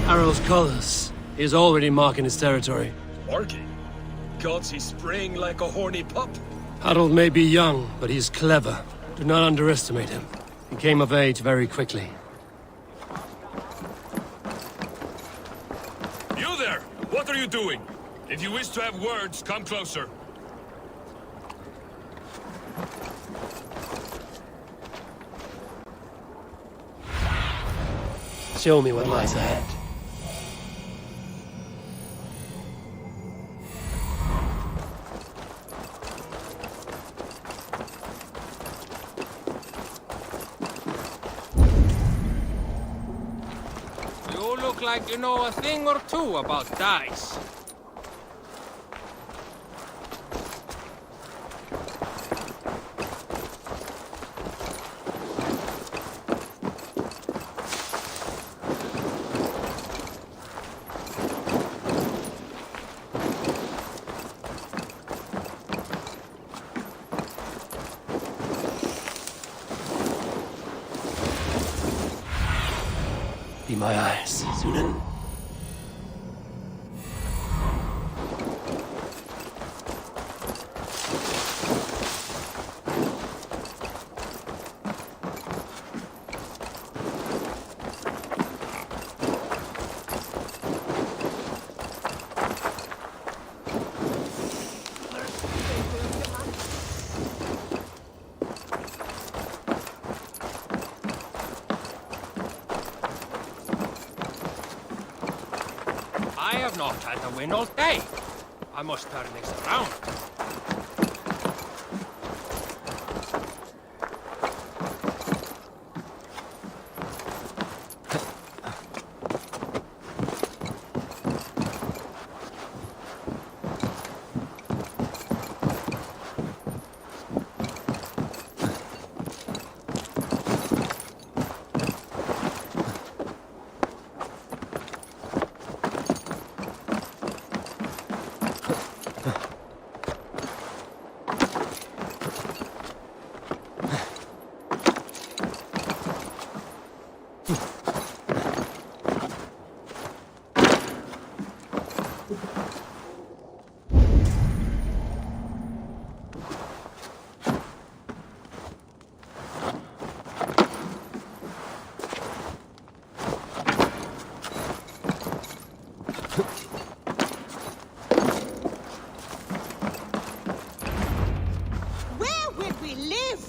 Harald's colors. He is already marking his territory. Marking? Gods, he's spraying like a horny pup. Harald may be young, but he's clever. Do not underestimate him. He came of age very quickly. You there! What are you doing? If you wish to have words, come closer. Show me what lies ahead. You look like you know a thing or two about dice. Be my eyes, Sunan. I have not had a win all day. I must turn this around. Where will we live?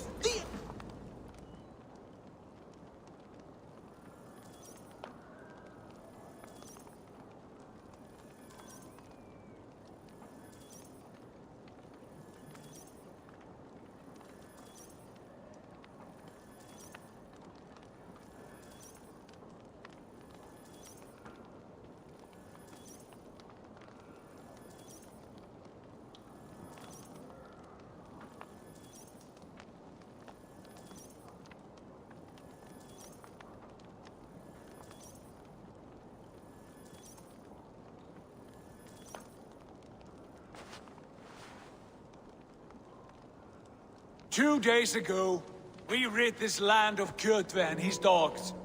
Two days ago, we rid this land of Kjotve and his dogs.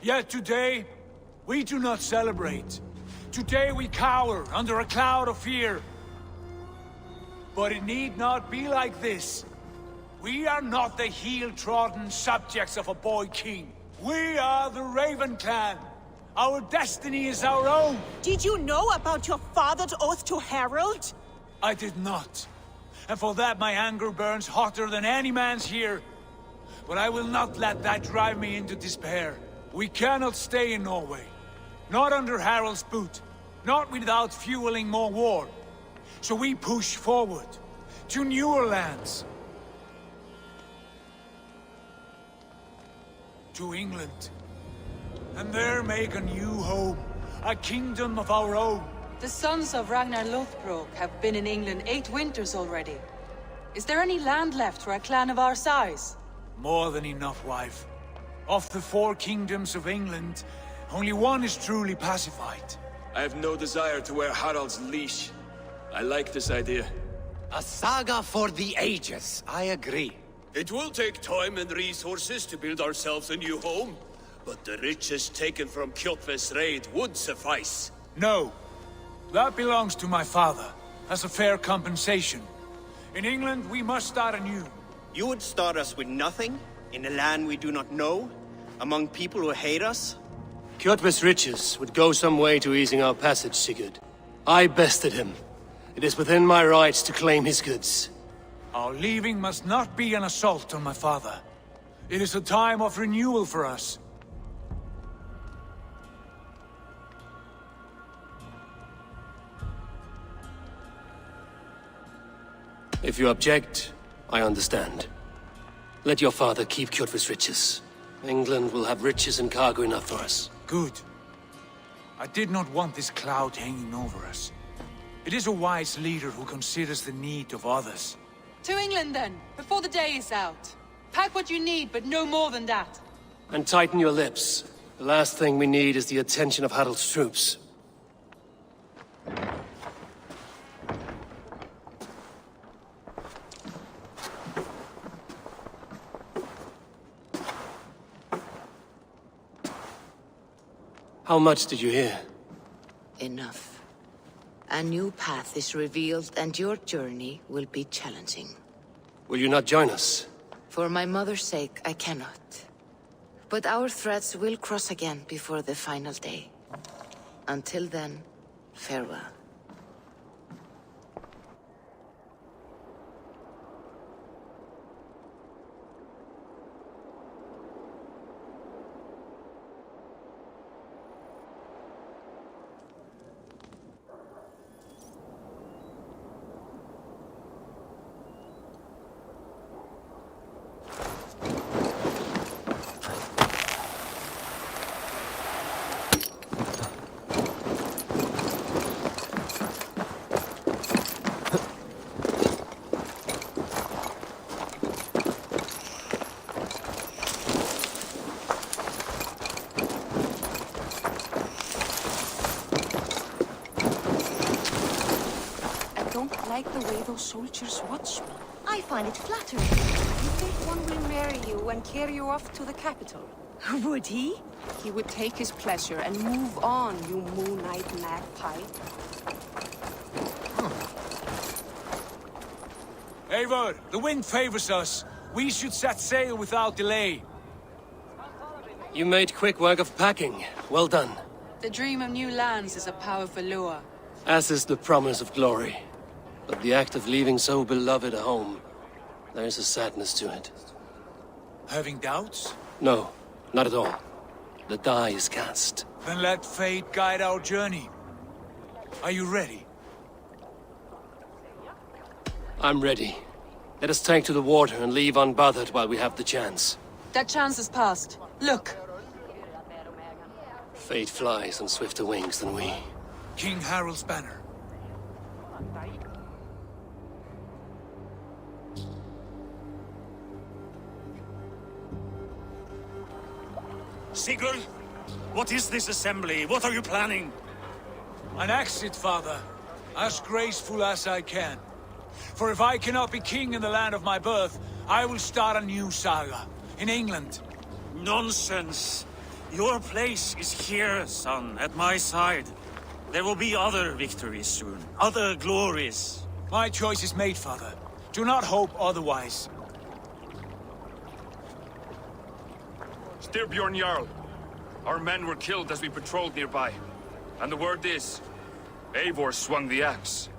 Yet today, we do not celebrate. Today we cower under a cloud of fear. But it need not be like this. We are not the heel-trodden subjects of a boy king. We are the Raven clan. Our destiny is our own. Did you know about your father's oath to Harald? I did not. And for that my anger burns hotter than any man's here. But I will not let that drive me into despair. We cannot stay in Norway. Not under Harald's boot. Not without fueling more war. So we push forward. To newer lands. To England. And there make a new home. A kingdom of our own. The sons of Ragnar Lothbrok have been in England 8 winters already. Is there any land left for a clan of our size? More than enough, wife. Of the 4 kingdoms of England, only one is truly pacified. I have no desire to wear Harald's leash. I like this idea. A saga for the ages, I agree. It will take time and resources to build ourselves a new home. But the riches taken from Kjotve's raid would suffice. No. That belongs to my father, as a fair compensation. In England, we must start anew. You would start us with nothing? In a land we do not know? Among people who hate us? Kjotve's riches would go some way to easing our passage, Sigurd. I bested him. It is within my rights to claim his goods. Our leaving must not be an assault on my father. It is a time of renewal for us. If you object, I understand. Let your father keep Kjotve's riches. England will have riches and cargo enough for us. Good. I did not want this cloud hanging over us. It is a wise leader who considers the need of others. To England then, before the day is out. Pack what you need, but no more than that. And tighten your lips. The last thing we need is the attention of Harald's troops. How much did you hear? Enough. A new path is revealed, and your journey will be challenging. Will you not join us? For my mother's sake, I cannot. But our threads will cross again before the final day. Until then, farewell. Like the way those soldiers watch me. I find it flattering. You think one will marry you and carry you off to the capital? Would he? He would take his pleasure and move on, you moonlight magpie. Eivor, the wind favors us. We should set sail without delay. You made quick work of packing. Well done. The dream of new lands is a powerful lure. As is the promise of glory. But the act of leaving so beloved a home, there is a sadness to it. Having doubts? No, not at all. The die is cast. Then let fate guide our journey. Are you ready? I'm ready. Let us take to the water and leave unbothered while we have the chance. That chance is past. Look! Fate flies on swifter wings than we. King Harald's banner. Sigurd, what is this assembly? What are you planning? An exit, father. As graceful as I can. For if I cannot be king in the land of my birth, I will start a new saga. In England. Nonsense. Your place is here, son, at my side. There will be other victories soon. Other glories. My choice is made, father. Do not hope otherwise. Styrbjorn Jarl. Our men were killed as we patrolled nearby. And the word is, Eivor swung the axe.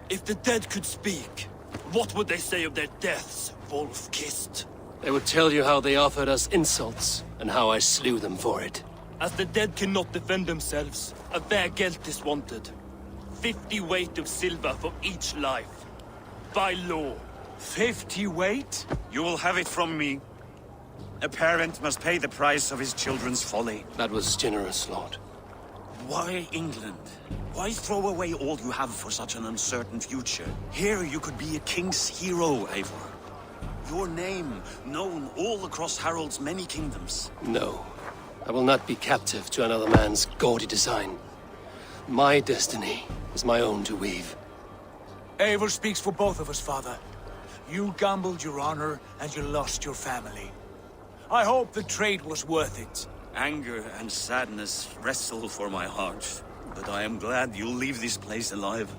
If the dead could speak, what would they say of their deaths, wolf-kissed? They would tell you how they offered us insults, and how I slew them for it. As the dead cannot defend themselves, a vergelt is wanted. 50 weight of silver for each life. By law. 50 weight? You will have it from me. A parent must pay the price of his children's folly. That was generous, Lord. Why England? Why throw away all you have for such an uncertain future? Here you could be a king's hero, Eivor. Your name known all across Harald's many kingdoms. No. I will not be captive to another man's gaudy design. My destiny is my own to weave. Eivor speaks for both of us, father. You gambled your honor, and you lost your family. I hope the trade was worth it. Anger and sadness wrestle for my heart, but I am glad you'll leave this place alive.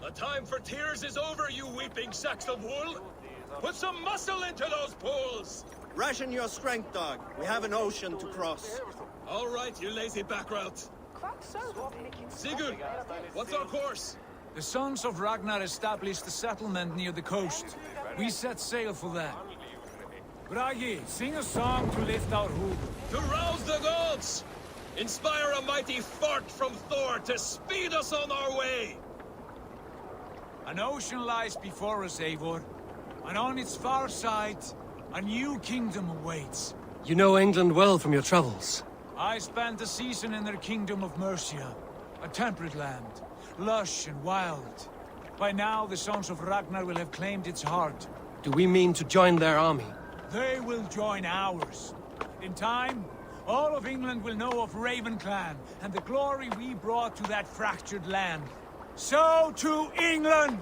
The time for tears is over, you weeping sacks of wool! Put some muscle into those pools! Ration your strength, dog. We have an ocean to cross. All right, you lazy backrout. Sigurd, what's our course? The sons of Ragnar established a settlement near the coast. We set sail for that. Bragi, sing a song to lift our hoop. To rouse the gods! Inspire a mighty fart from Thor to speed us on our way! An ocean lies before us, Eivor. And on its far side, a new kingdom awaits. You know England well from your travels. I spent a season in their kingdom of Mercia. A temperate land, lush and wild. By now, the sons of Ragnar will have claimed its heart. Do we mean to join their army? They will join ours. In time, all of England will know of Ravenclan and the glory we brought to that fractured land. So to England!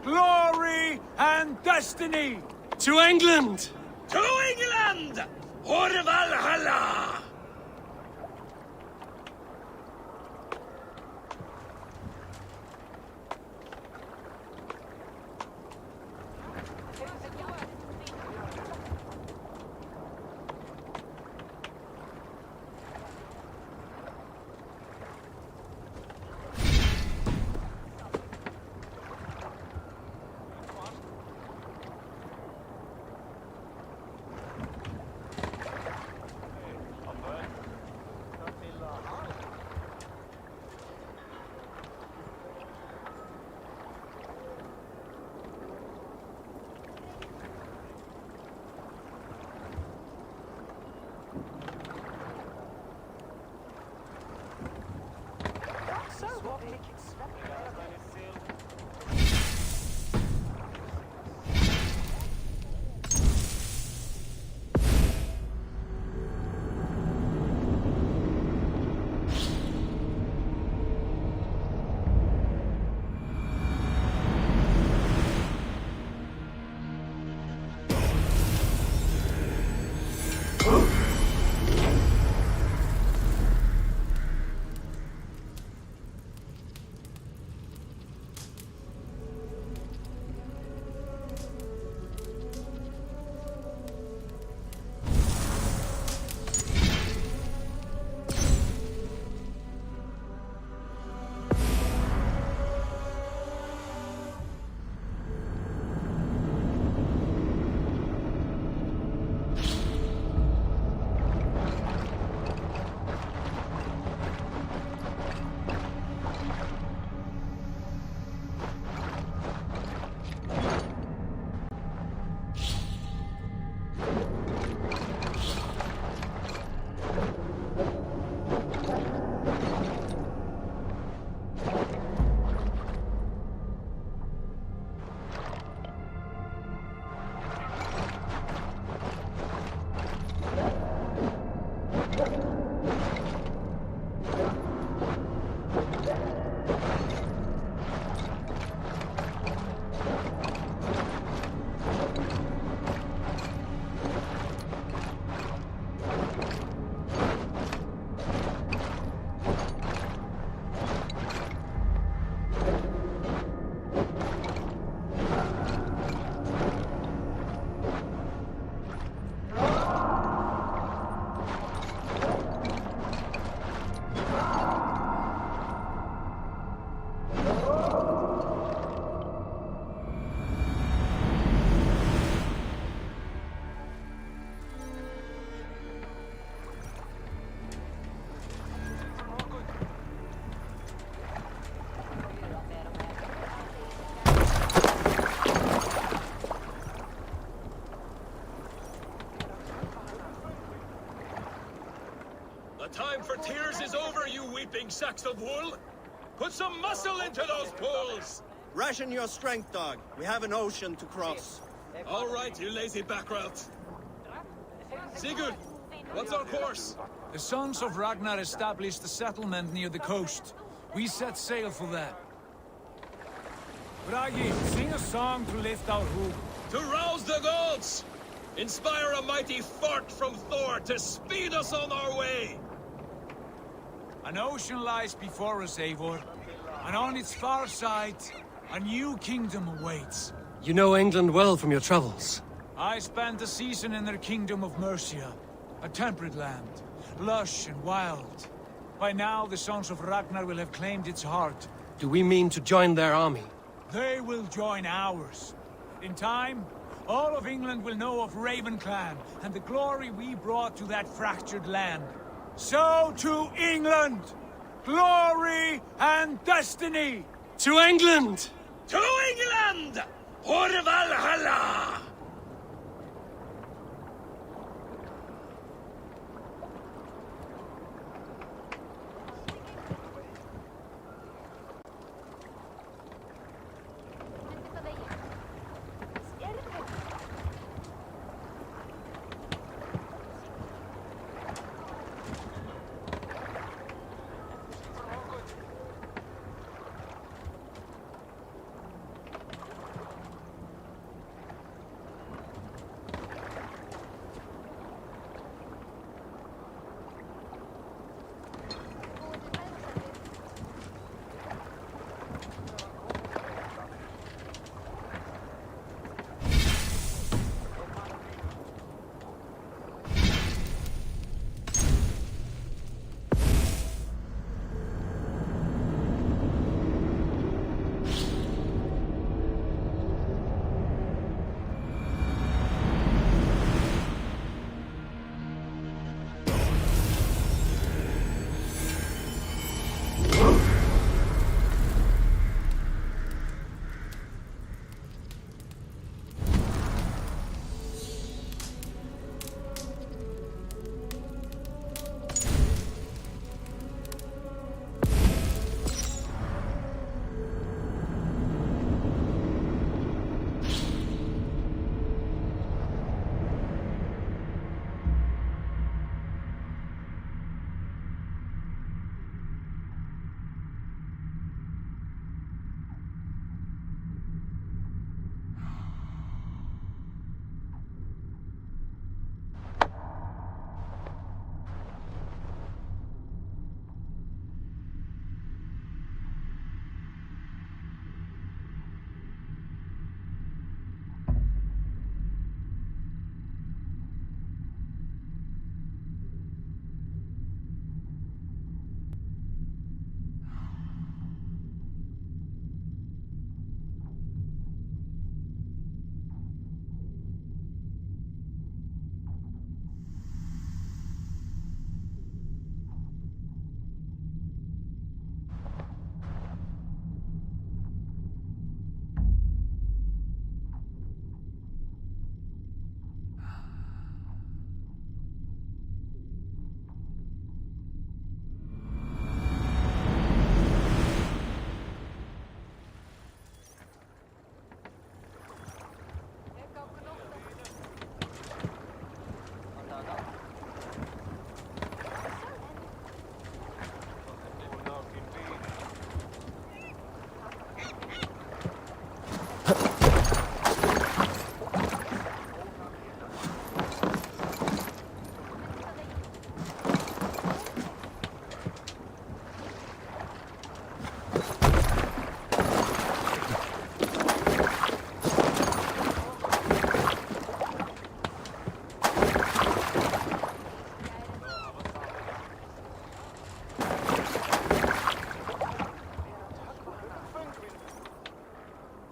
Glory and destiny! To England! To England! Or Valhalla! weeping sacks of wool! Put some muscle into those pulls! Ration your strength, dog. We have an ocean to cross. All right, you lazy backrout. Sigurd, what's our course? The sons of Ragnar established a settlement near the coast. We set sail for that. Bragi, sing a song to lift our hoop. To rouse the gods! Inspire a mighty fart from Thor to speed us on our way! An ocean lies before us, Eivor. And on its far side, a new kingdom awaits. You know England well from your travels. I spent a season in their kingdom of Mercia. A temperate land, lush and wild. By now, the sons of Ragnar will have claimed its heart. Do we mean to join their army? They will join ours. In time, all of England will know of Raven Clan and the glory we brought to that fractured land. So to England! Glory and destiny! To England! To England! For Valhalla!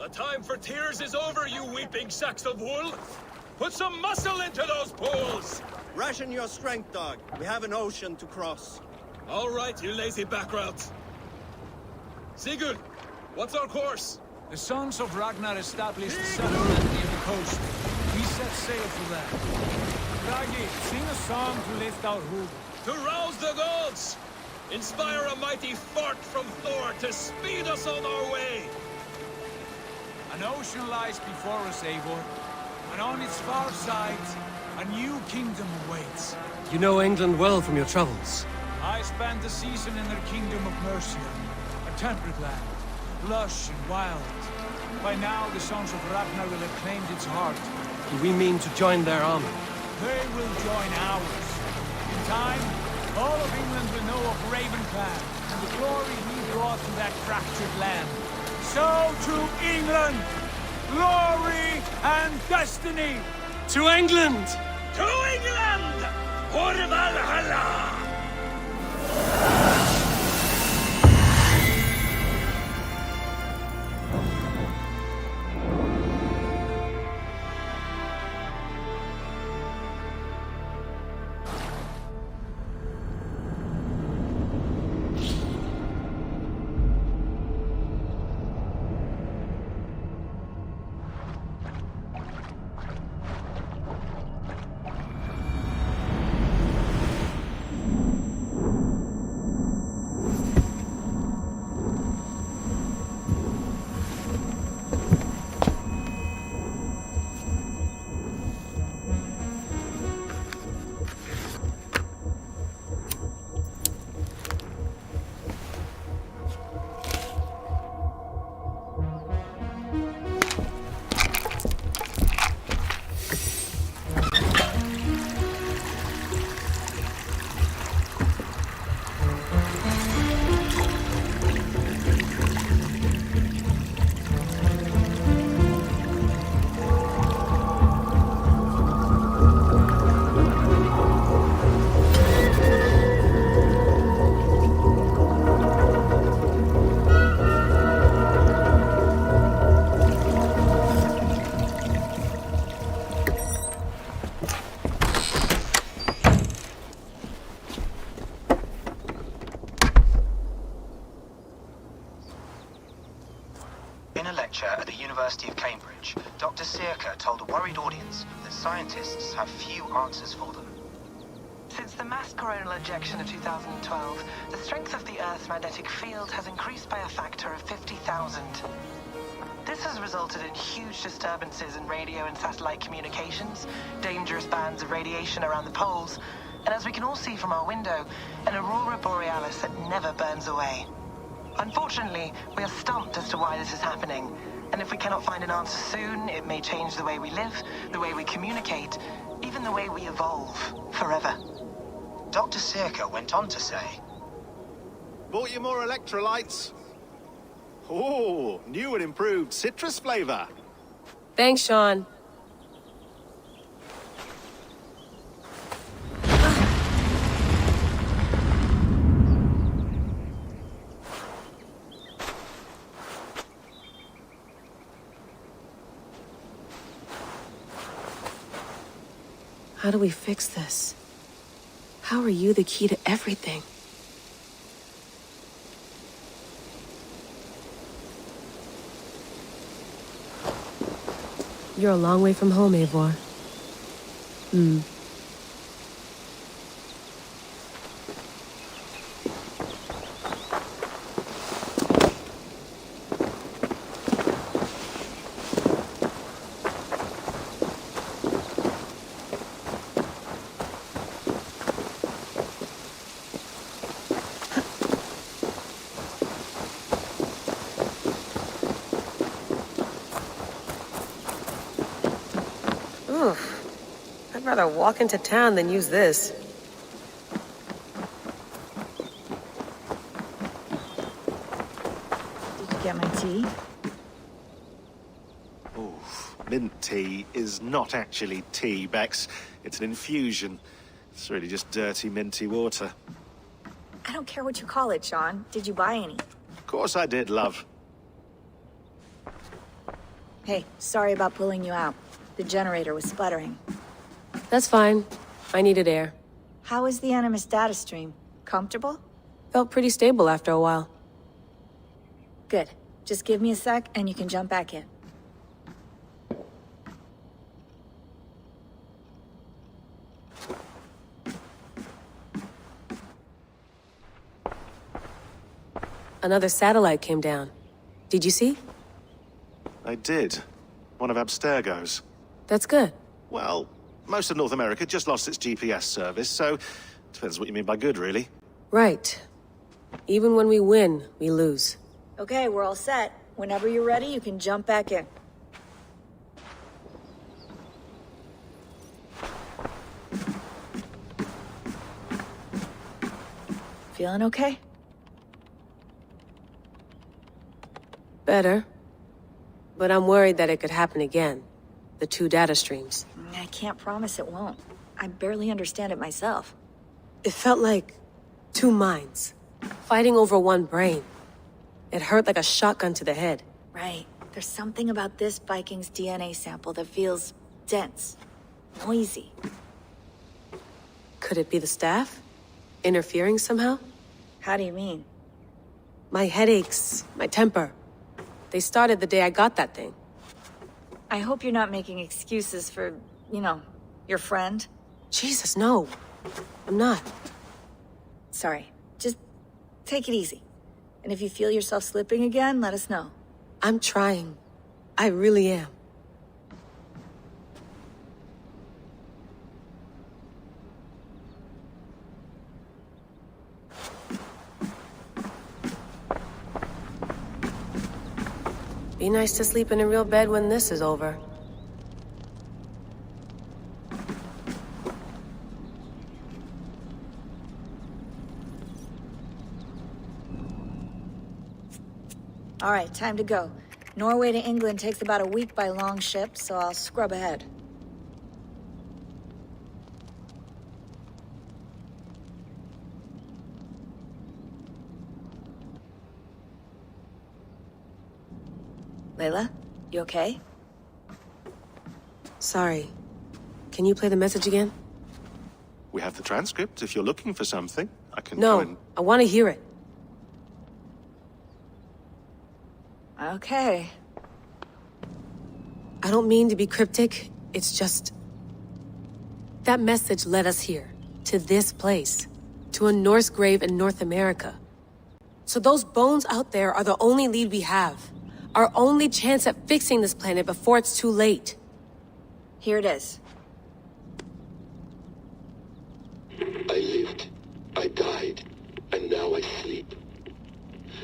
The time for tears is over, you weeping sacks of wool! Put some muscle into those pulls! Ration your strength, dog. We have an ocean to cross. All right, you lazy backrout. Sigurd, what's our course? The sons of Ragnar established a settlement near the coast. We set sail for that. Bragi, sing a song to lift our hoop. To rouse the gods! Inspire a mighty fart from Thor to speed us on our way! An ocean lies before us, Eivor, and on its far sides, a new kingdom awaits. You know England well from your travels. I spent a season in their kingdom of Mercia, a temperate land, lush and wild. By now, the sons of Ragnar will have claimed its heart. Do we mean to join their army? They will join ours. In time, all of England will know of Ravenclan and the glory he brought to that fractured land. So to England, glory and destiny! To England! To England! For Valhalla! In a lecture at the University of Cambridge, Dr. Sirka told a worried audience that scientists have few answers for them. Since the mass coronal ejection of 2012, the strength of the Earth's magnetic field has increased by a factor of 50,000. This has resulted in huge disturbances in radio and satellite communications, dangerous bands of radiation around the poles, and as we can all see from our window, an aurora borealis that never burns away. Unfortunately, we are stumped as to why this is happening, and if we cannot find an answer soon, it may change the way we live, the way we communicate, even the way we evolve, forever. Dr. Sirka went on to say, "Bought you more electrolytes? Oh, new and improved citrus flavor." Thanks, Sean. How do we fix this? How are you the key to everything? You're a long way from home, Eivor. I'd rather walk into town than use this. Did you get my tea? Oof, mint tea is not actually tea, Bex. It's an infusion. It's really just dirty, minty water. I don't care what you call it, Sean. Did you buy any? Of course I did, love. Hey, sorry about pulling you out. The generator was sputtering. That's fine. I needed air. How is the Animus data stream? Comfortable? Felt pretty stable after a while. Good. Just give me a sec and you can jump back in. Another satellite came down. Did you see? I did. One of Abstergo's. That's good. Well, most of North America just lost its GPS service, so depends what you mean by good, really. Right. Even when we win, we lose. Okay, we're all set. Whenever you're ready, you can jump back in. Feeling okay? Better. But I'm worried that it could happen again. The two data streams. I can't promise it won't. I barely understand it myself. It felt like two minds, fighting over one brain. It hurt like a shotgun to the head. Right. There's something about this Viking's DNA sample that feels dense, noisy. Could it be the staff? Interfering somehow? How do you mean? My headaches, my temper. They started the day I got that thing. I hope you're not making excuses for, you know, your friend. Jesus, no. I'm not. Sorry. Just take it easy. And if you feel yourself slipping again, let us know. I'm trying. I really am. Be nice to sleep in a real bed when this is over. All right, time to go. Norway to England takes about a week by long ship, so I'll scrub ahead. Layla, you okay? Sorry. Can you play the message again? We have the transcript. If you're looking for something, I can No, go and... I want to hear it. Okay. I don't mean to be cryptic. It's just... That message led us here. To this place. To a Norse grave in North America. So those bones out there are the only lead we have. Our only chance at fixing this planet before it's too late. Here it is. I lived, I died, and now I sleep.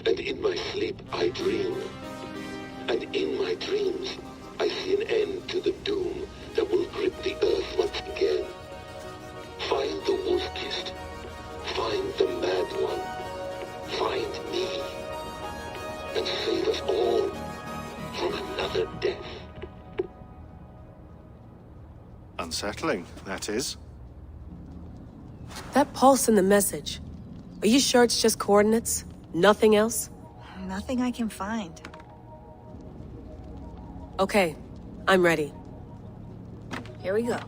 And in my sleep I dream. And in my dreams I see an end to the doom that will grip the earth once again. Find the wolf-kissed. Find the mad one. Find me. And save us all from another death. Unsettling, that is. That pulse in the message. Are you sure it's just coordinates? Nothing else? Nothing I can find. Okay, I'm ready. Here we go.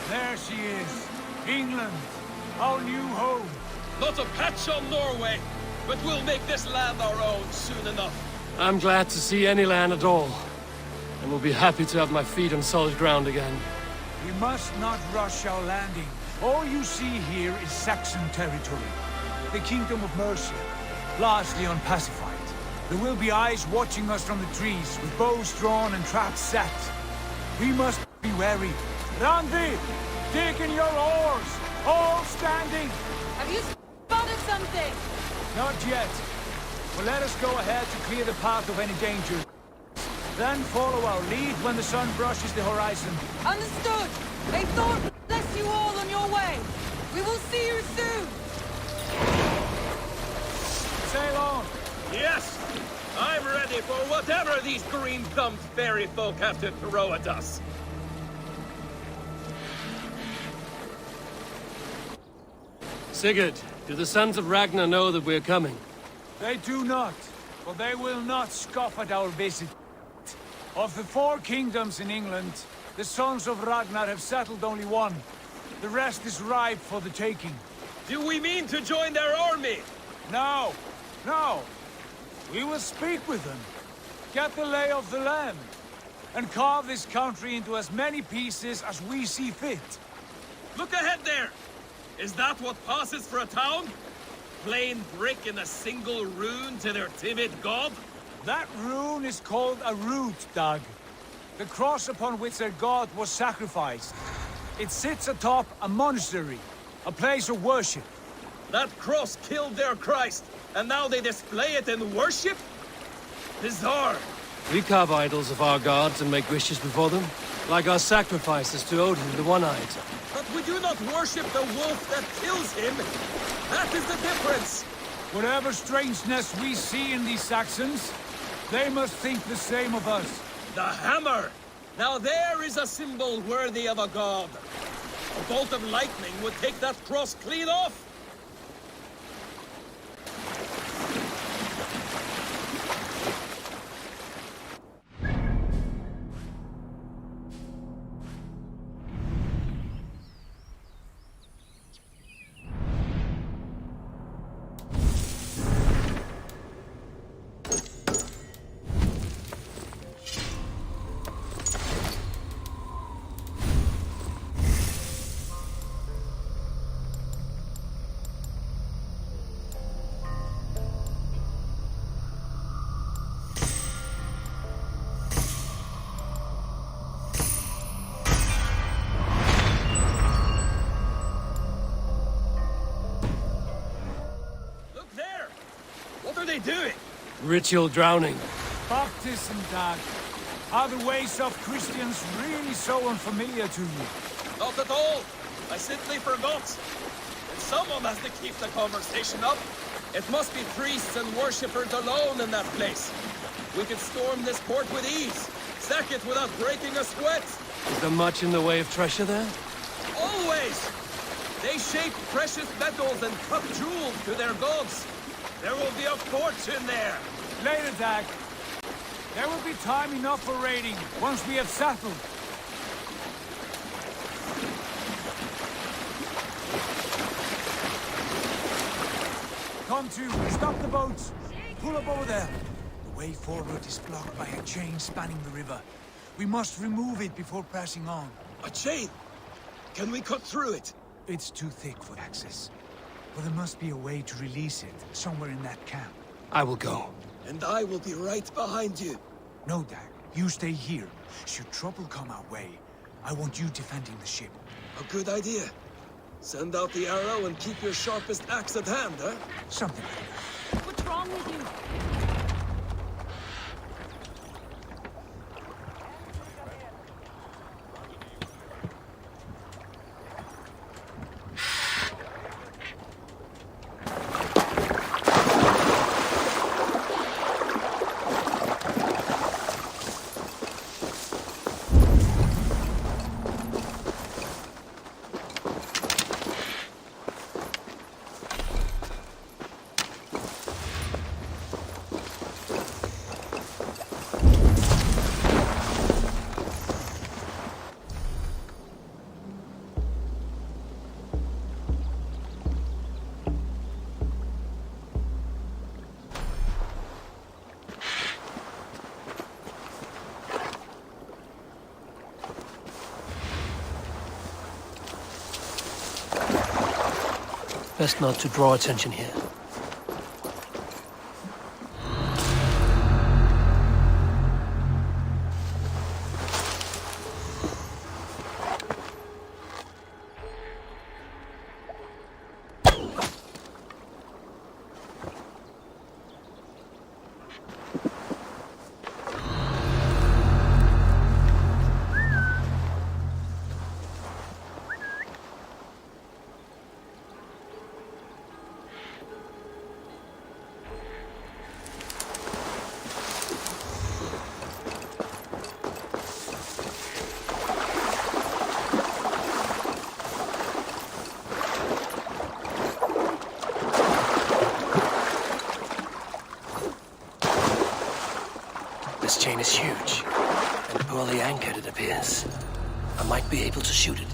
There she is. England. Our new home. Not a patch on Norway, but we'll make this land our own soon enough. I'm glad to see any land at all. And will be happy to have my feet on solid ground again. We must not rush our landing. All you see here is Saxon territory. The Kingdom of Mercia, largely unpacified. There will be eyes watching us from the trees, with bows drawn and traps set. We must be wary. Randi, dig in your oars! All standing! Have you spotted something? Not yet. But let us go ahead to clear the path of any danger. Then follow our lead when the sun brushes the horizon. Understood. May Thor bless you all on your way. We will see you soon! Sail on! Yes! I'm ready for whatever these green-thumbed fairy folk have to throw at us. Sigurd, do the sons of Ragnar know that we're coming? They do not, for they will not scoff at our visit. Of the 4 kingdoms in England, the sons of Ragnar have settled only one. The rest is ripe for the taking. Do we mean to join their army? No, no. We will speak with them, get the lay of the land, and carve this country into as many pieces as we see fit. Look ahead there! Is that what passes for a town? Plain brick in a single rune to their timid god? That rune is called a root, Doug. The cross upon which their god was sacrificed. It sits atop a monastery, a place of worship. That cross killed their Christ, and now they display it in worship? Bizarre. We carve idols of our gods and make wishes before them, like our sacrifices to Odin, the One-Eyed. But we do not worship the wolf that kills him. That is the difference. Whatever strangeness we see in these Saxons, they must think the same of us. The hammer! Now there is a symbol worthy of a god. A bolt of lightning would take that cross clean off. What are they doing? Ritual drowning. Baptism, Dad. Are the ways of Christians really so unfamiliar to you? Not at all. I simply forgot. And someone has to keep the conversation up. It must be priests and worshippers alone in that place. We could storm this port with ease. Sack it without breaking a sweat. Is there much in the way of treasure there? Always! They shape precious metals and cut jewels to their gods. There will be a fortune there. Later, Dag. There will be time enough for raiding, once we have settled. Come to, stop the boats. Pull up over there. The way forward is blocked by a chain spanning the river. We must remove it before passing on. A chain? Can we cut through it? It's too thick for access. But there must be a way to release it, somewhere in that camp. I will go. And I will be right behind you. No, Dag. You stay here. Should trouble come our way, I want you defending the ship. A good idea. Send out the arrow and keep your sharpest axe at hand, huh? Something like that. What's wrong with you? Best not to draw attention here. anchored, it appears. I might be able to shoot it.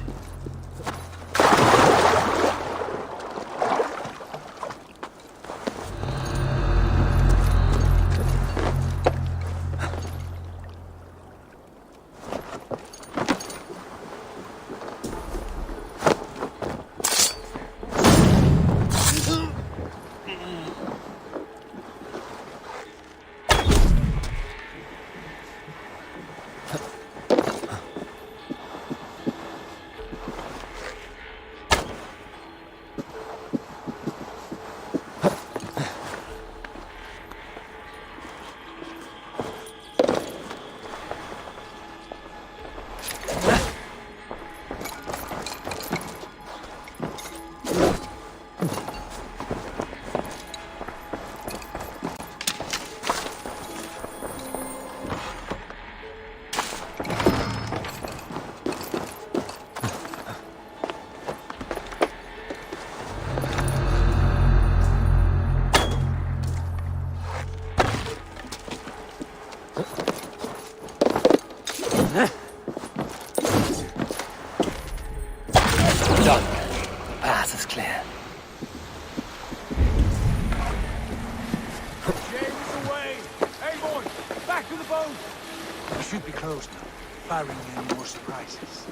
Done. The path is clear. James away! Hey, boy! Back to the boat! We should be close now, barring any more surprises.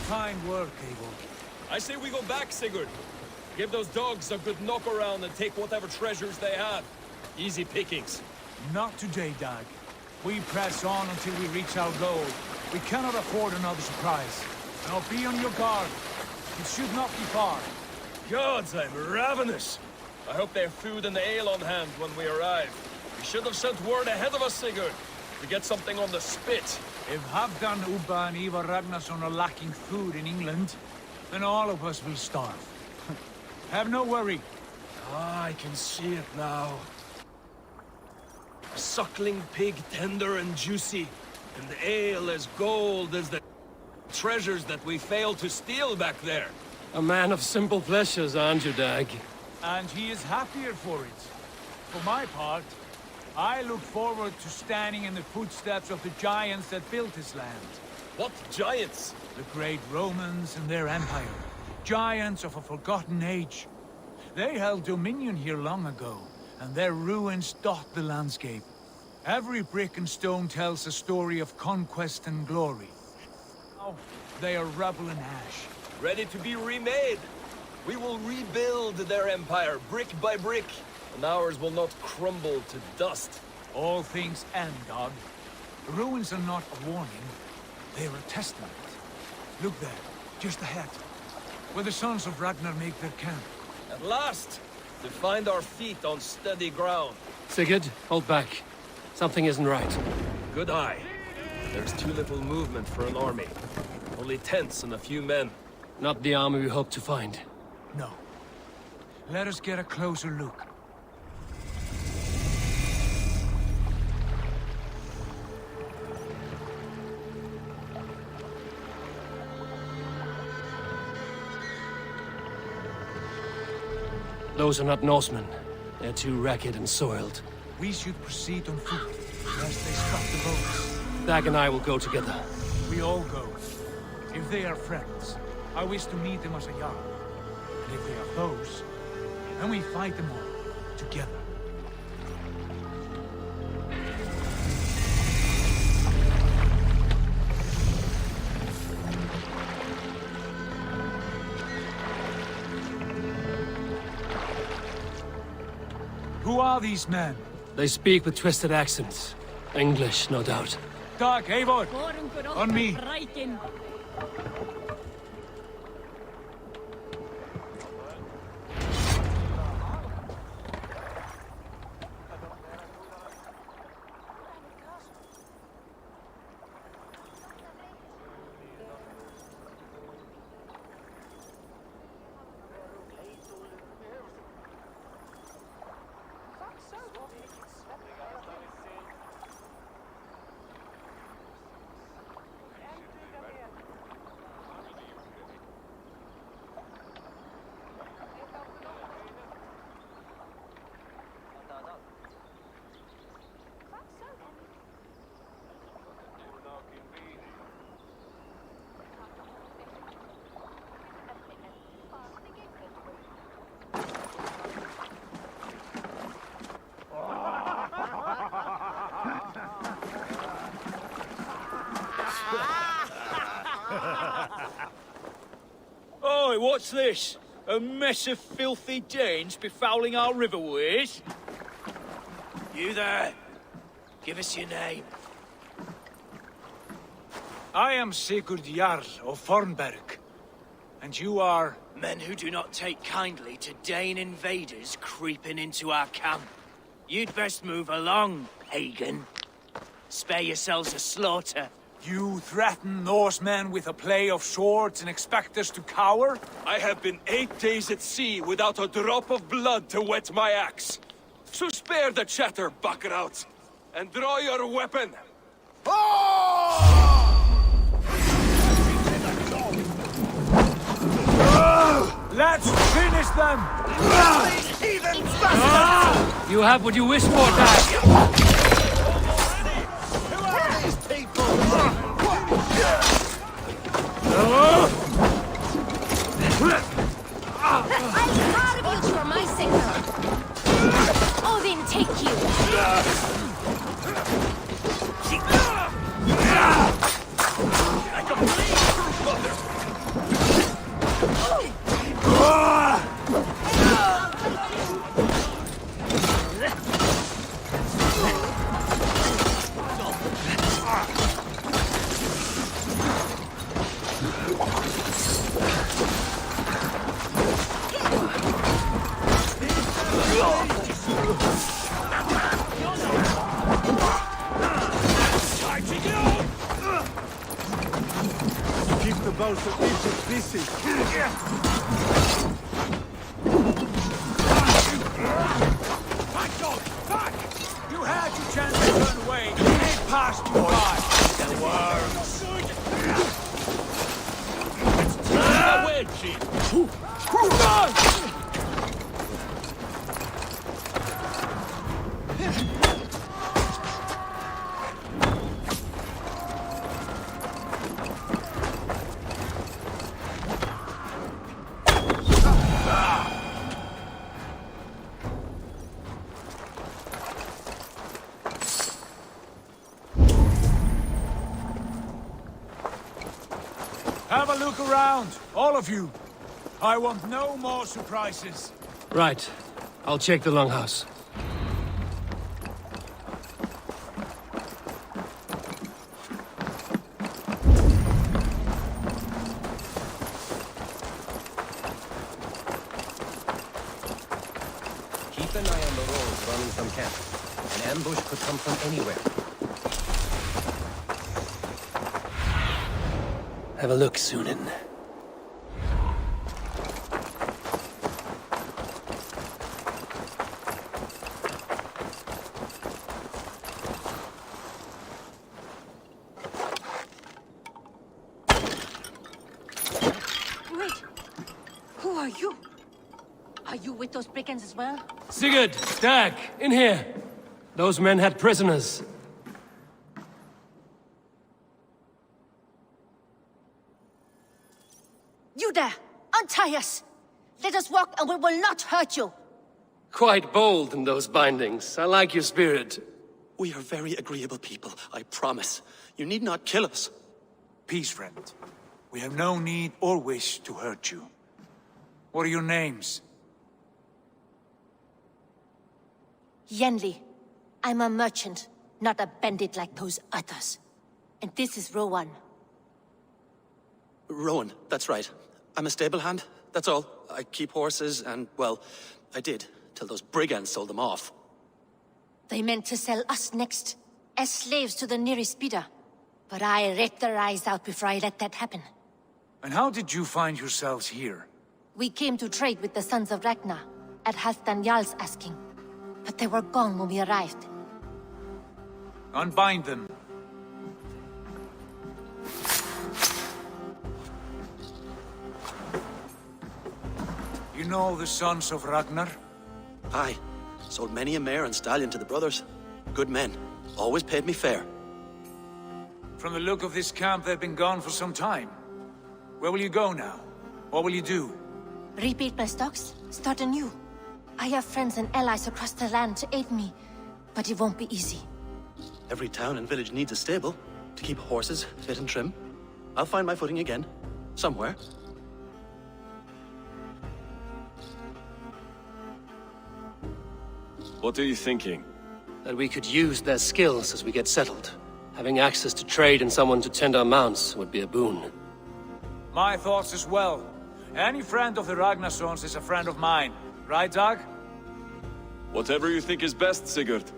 Fine work, Abel. I say we go back, Sigurd. Give those dogs a good knock around and take whatever treasures they have. Easy pickings. Not today, Dag. We press on until we reach our goal. We cannot afford another surprise. Now be on your guard. It should not be far. Gods, I'm ravenous. I hope they have food and ale on hand when we arrive. We should have sent word ahead of us, Sigurd, to get something on the spit. If Halfdan, Ubba and Ivar Ragnarsson are lacking food in England, then all of us will starve. Have no worry. Ah, I can see it now. A suckling pig, tender and juicy, and ale as gold as the treasures that we failed to steal back there. A man of simple pleasures, aren't you, Dag? And he is happier for it. For my part, I look forward to standing in the footsteps of the giants that built this land. What giants? The great Romans and their empire. Giants of a forgotten age. They held dominion here long ago, and their ruins dot the landscape. Every brick and stone tells a story of conquest and glory. Now, they are rubble and ash. Ready to be remade. We will rebuild their empire, brick by brick, and ours will not crumble to dust. All things end, God. The ruins are not a warning, they are a testament. Look there, just ahead, where the sons of Ragnar make their camp. At last, to find our feet on steady ground. Sigurd, hold back. Something isn't right. Good eye. There's too little movement for an army. Only tents and a few men. Not the army we hoped to find. No. Let us get a closer look. Those are not Norsemen. They're too ragged and soiled. We should proceed on foot, lest they stop the boats. Dag and I will go together. We all go. If they are friends, I wish to meet them as a Jarl. And if they are foes, then we fight them all, together. Who are these men? They speak with twisted accents. English, no doubt. Dag, Eivor! On me! Oi, what's this? A mess of filthy Danes befouling our riverways? You there! Give us your name. I am Sigurd Jarl of Fornberg. And you are... Men who do not take kindly to Dane invaders creeping into our camp. You'd best move along, Hagen. Spare yourselves a slaughter. You threaten Norsemen with a play of swords and expect us to cower? I have been 8 days at sea without a drop of blood to wet my axe. So spare the chatter, buckerouts, and draw your weapon. Let's finish them! You have what you wish for, Dag. I'm proud of you for my signal. Odin, take you. I can bleed, mother. Keep the boats of Egypt busy. Back, dog! Back! You had your chance to turn away. It passed you by. The worms. That way, Chief. a look around, all of you. I want no more surprises. Right. I'll check the longhouse. Keep an eye on the roads running from camp. An ambush could come from anywhere. Have a look, Sunan. Wait. Who are you? Are you with those brigands as well? Sigurd! Dag! In here! Those men had prisoners. You there! Untie us! Let us walk and we will not hurt you! Quite bold in those bindings. I like your spirit. We are very agreeable people, I promise. You need not kill us. Peace, friend. We have no need or wish to hurt you. What are your names? Yenli. I'm a merchant, not a bandit like those others. And this is Rowan. Rowan, that's right. I'm a stable hand, that's all. I keep horses and, well, I did, till those brigands sold them off. They meant to sell us next, as slaves to the nearest bidder. But I ripped their eyes out before I let that happen. And how did you find yourselves here? We came to trade with the Sons of Ragnar, at Halfdan Jarl's asking. But they were gone when we arrived. Unbind them. You know the Sons of Ragnar? Aye. Sold many a mare and stallion to the brothers. Good men. Always paid me fair. From the look of this camp, they've been gone for some time. Where will you go now? What will you do? Rebuild my stocks, start anew. I have friends and allies across the land to aid me, but it won't be easy. Every town and village needs a stable to keep horses fit and trim. I'll find my footing again. Somewhere. What are you thinking? That we could use their skills as we get settled. Having access to trade and someone to tend our mounts would be a boon. My thoughts as well. Any friend of the Ragnarsons is a friend of mine. Right, Dag? Whatever you think is best, Sigurd.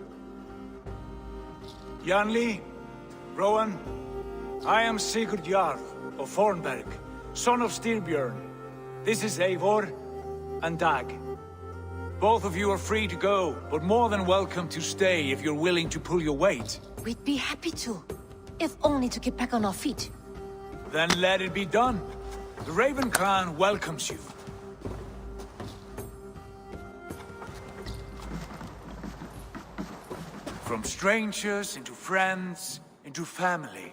Janli, Rowan, I am Sigurd Jarl of Fornberg, son of Styrbjörn. This is Eivor and Dag. Both of you are free to go, but more than welcome to stay if you're willing to pull your weight. We'd be happy to, if only to get back on our feet. Then let it be done. The Raven clan welcomes you. From strangers into friends, into family.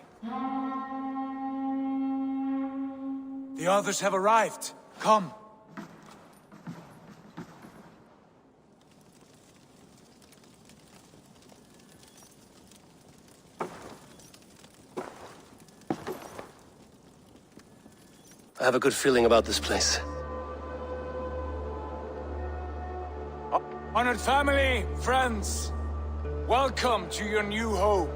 The others have arrived. Come. I have a good feeling about this place. Honored family, friends, welcome to your new home.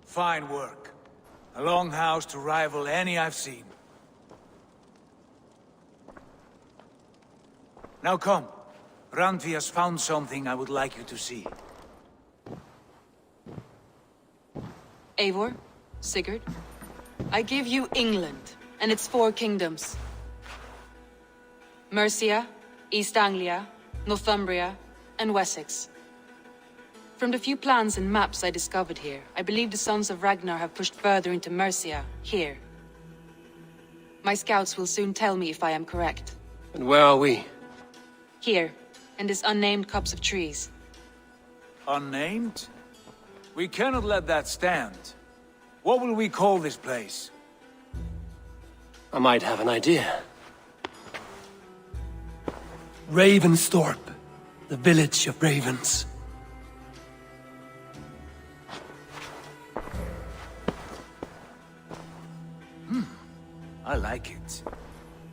Fine work. A longhouse to rival any I've seen. Now come. Randvi has found something I would like you to see. Eivor, Sigurd, I give you England and its 4 kingdoms. Mercia, East Anglia, Northumbria, and Wessex. From the few plans and maps I discovered here, I believe the Sons of Ragnar have pushed further into Mercia, here. My scouts will soon tell me if I am correct. And where are we? Here, in this unnamed copse of trees. Unnamed? We cannot let that stand. What will we call this place? I might have an idea. Ravensthorpe, the village of ravens. I like it.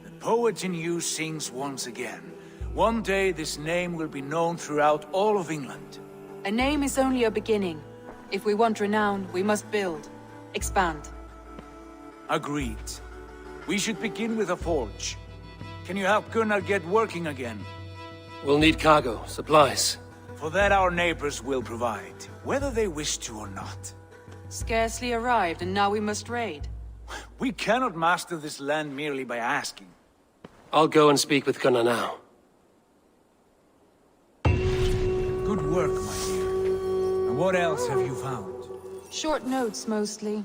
The poet in you sings once again. One day this name will be known throughout all of England. A name is only a beginning. If we want renown, we must build, expand. Agreed. We should begin with a forge. Can you help Gunnar get working again? We'll need cargo, supplies. For that our neighbors will provide, whether they wish to or not. Scarcely arrived, and now we must raid. We cannot master this land merely by asking. I'll go and speak with Gunnar now. Good work, my dear. And what else have you found? Short notes, mostly.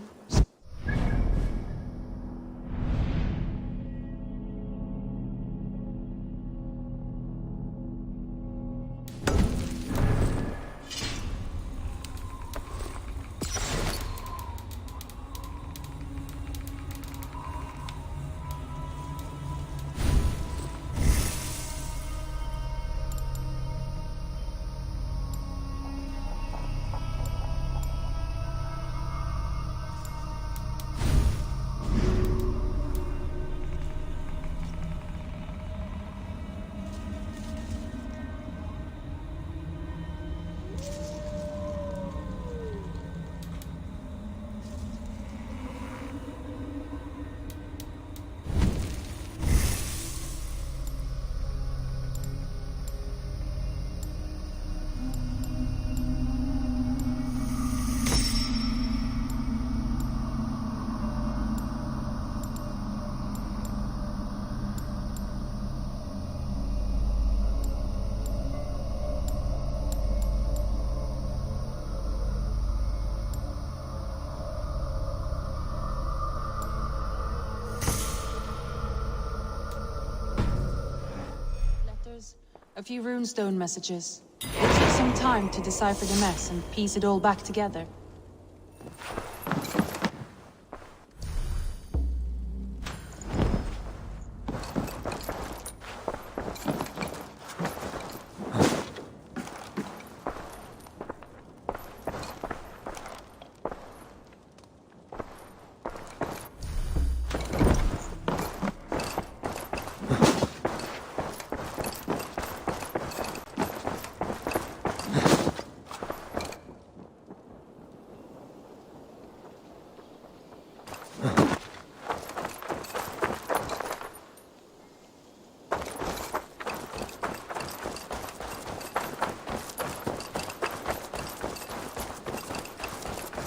A few runestone messages. It took some time to decipher the mess and piece it all back together.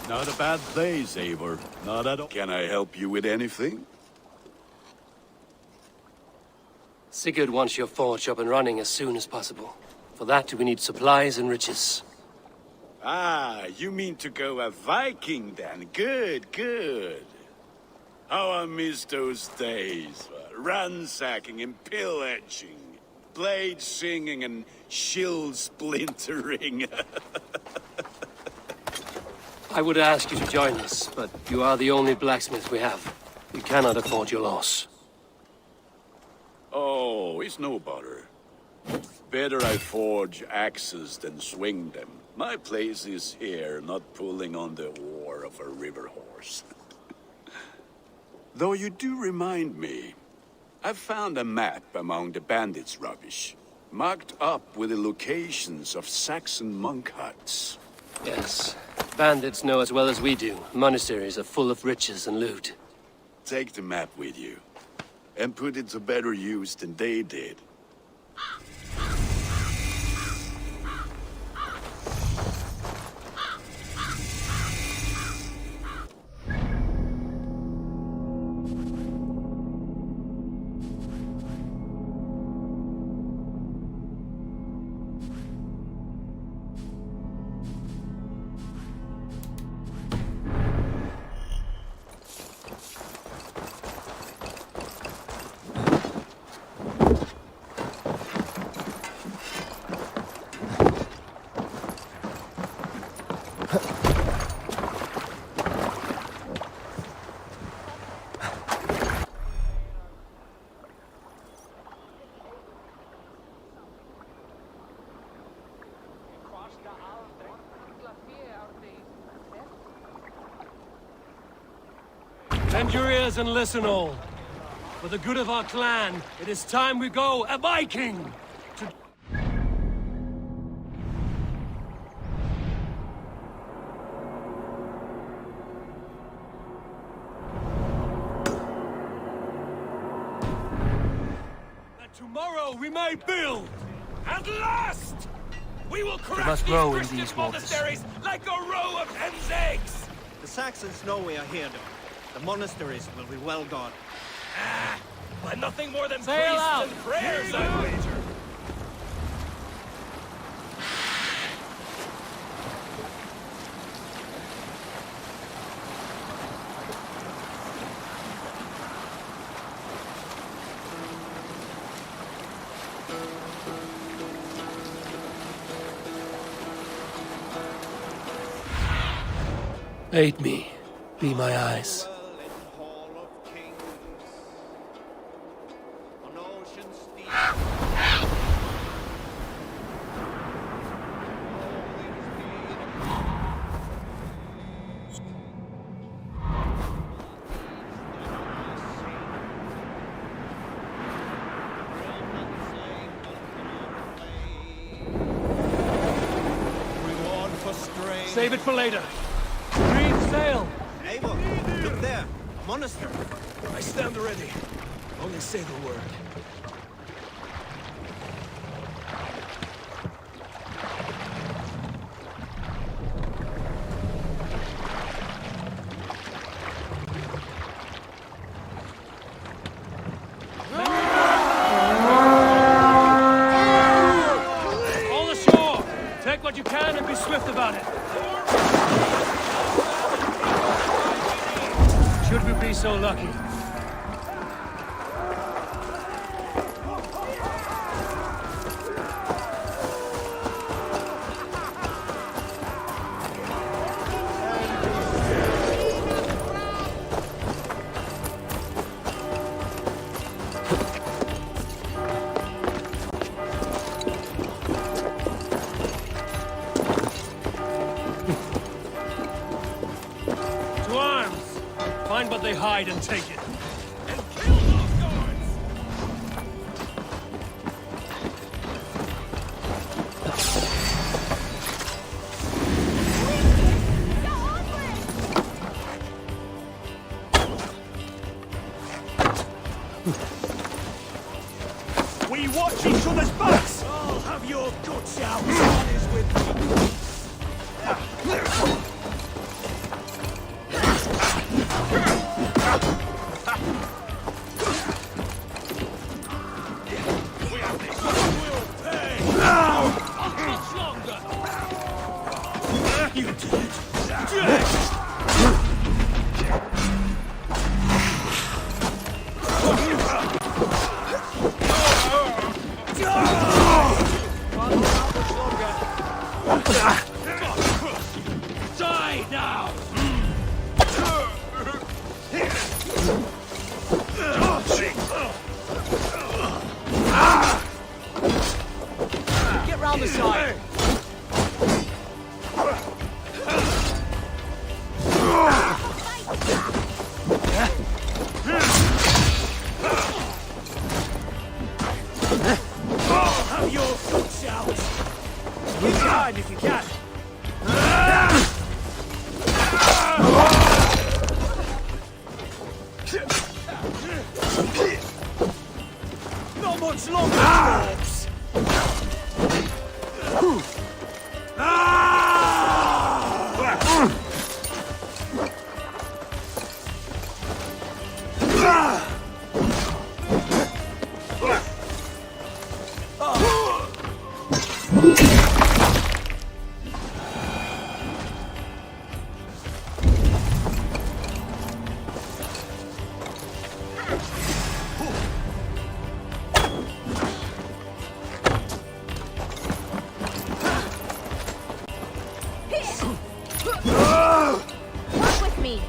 Not a bad place, Eivor. Not at all. Can I help you with anything? Sigurd wants your forge up and running as soon as possible. For that, we need supplies and riches. Ah, you mean to go a Viking then? Good, good. How I miss those days. Ransacking and pillaging. Blade singing and shield splintering. I would ask you to join us, but you are the only blacksmith we have. We cannot afford your loss. Oh, it's no bother. Better I forge axes than swing them. My place is here, not pulling on the oar of a river horse. Though you do remind me, I found a map among the bandits' rubbish, marked up with the locations of Saxon monk huts. Yes, Bandits know as well as we do. Monasteries are full of riches and loot. Take the map with you, and put it to better use than they did. Bend your ears and listen all. For the good of our clan, it is time we go a Viking! That tomorrow we may build! At last! We will crack must these grow in Christian these waters. monasteries like a row of hen's eggs! The Saxons know we are here, though. The monasteries will be well guarded. But nothing more than Sail priests out. and prayers, I wager. Aid me. Be my eyes. Save it for later. Green sail! Eivor, look there. A monastery. I stand ready. Only say the word. All ashore! Take what you can and be swift about it. Should we be so lucky? To arms! Find what they hide and take it. We watch each other's backs! I'll have your guts out! One is with me! We have this! We'll pay! How much longer? You did it! me.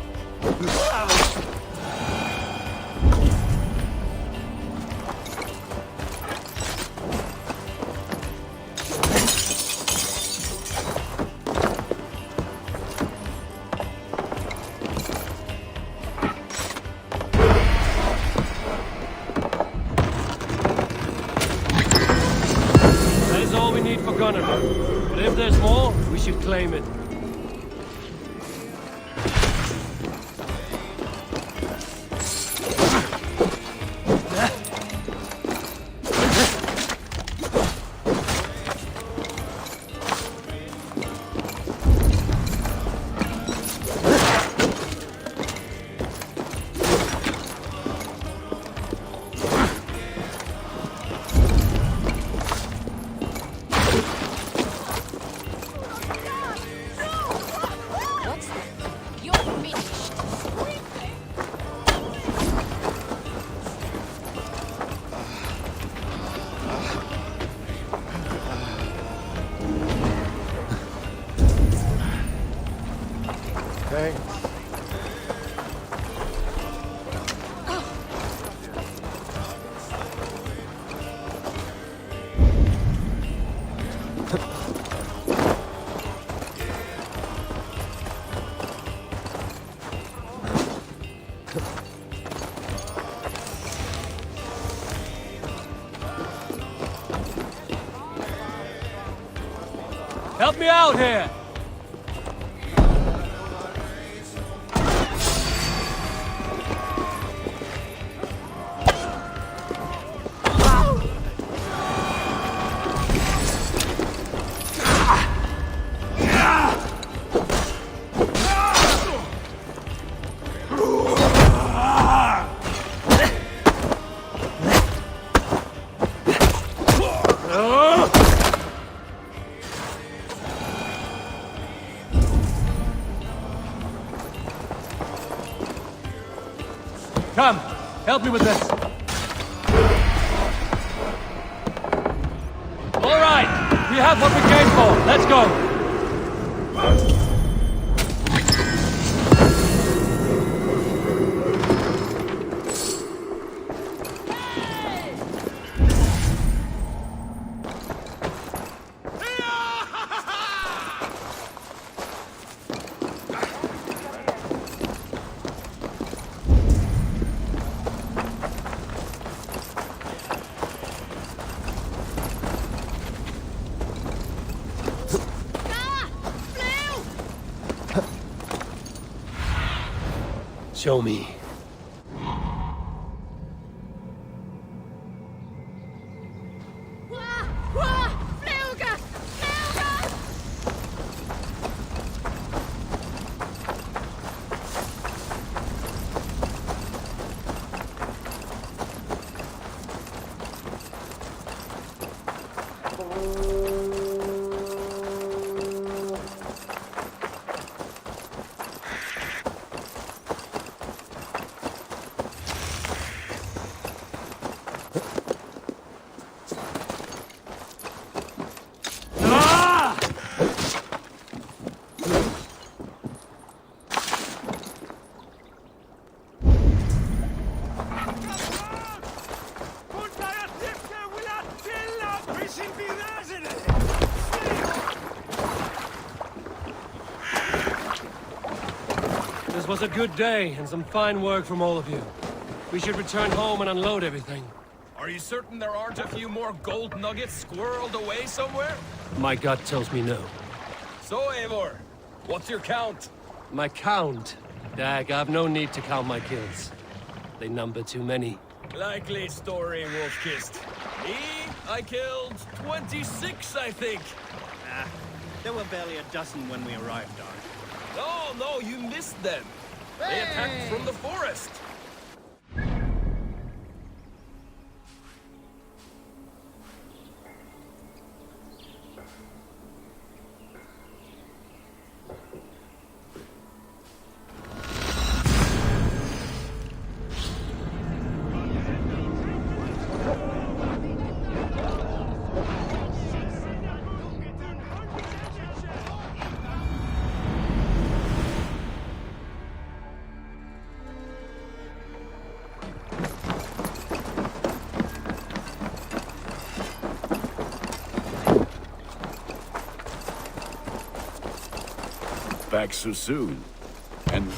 That is all we need for gunnery. But if there's more, we should claim it. Thanks. Help me out here! Come, help me with this. All right, we have what we came for. Let's go. Show me. This was a good day, and some fine work from all of you. We should return home and unload everything. Are you certain there aren't a few more gold nuggets squirreled away somewhere? My gut tells me no. So, Eivor, what's your count? My count? Dag, I've no need to count my kills. They number too many. Likely story, Wolf-Kissed. Me, I killed 26, I think. Ah, there were barely a dozen when we arrived, Dark. No, you missed them. They attacked from the forest. back so soon. And...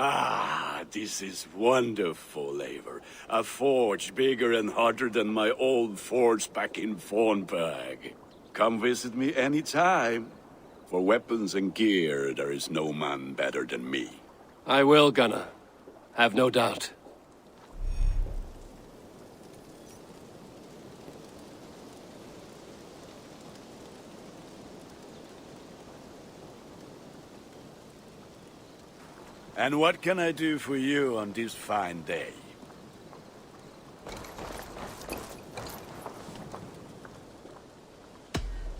Ah, this is wonderful, Eivor. A forge bigger and hotter than my old forge back in Fornburg. Come visit me anytime. For weapons and gear, there is no man better than me. I will, Gunnar. Have no doubt. And what can I do for you on this fine day?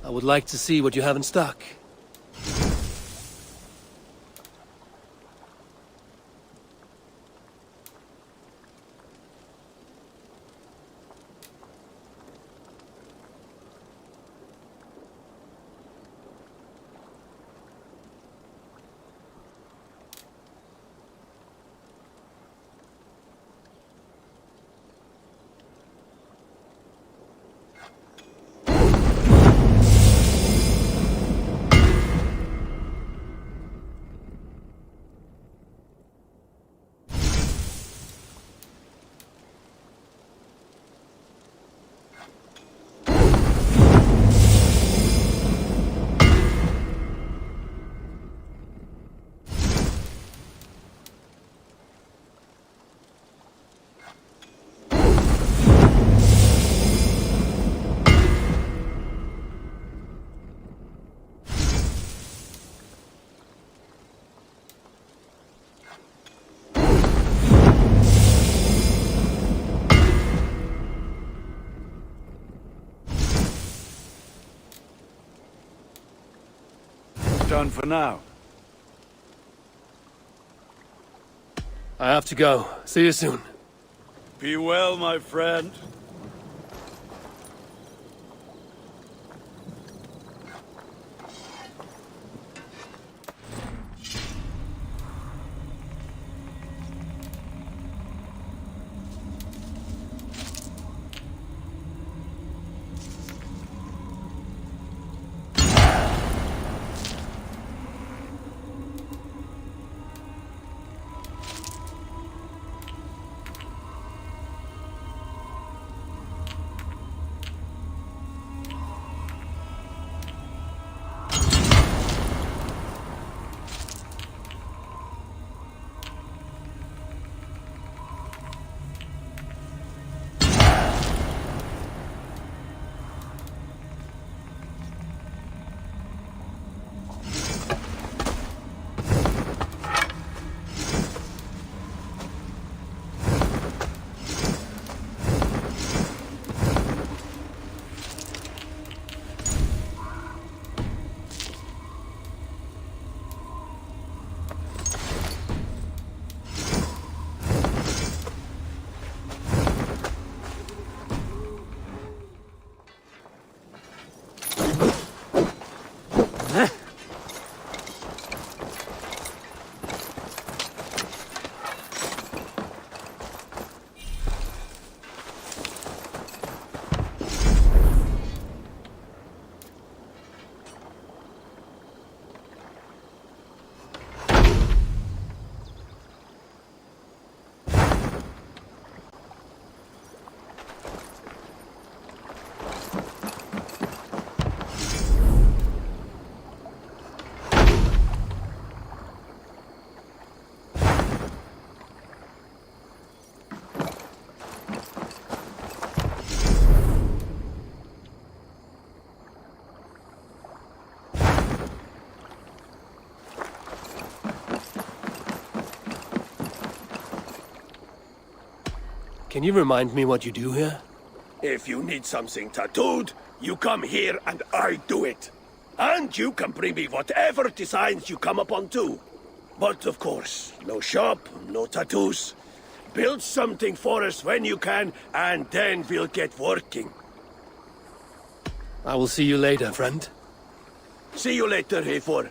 I would like to see what you have in stock. Done for now. I have to go. See you soon. Be well, my friend. Can you remind me what you do here? If you need something tattooed, you come here and I do it. And you can bring me whatever designs you come upon too. But of course, no shop, no tattoos. Build something for us when you can, and then we'll get working. I will see you later, friend. See you later, Eivor.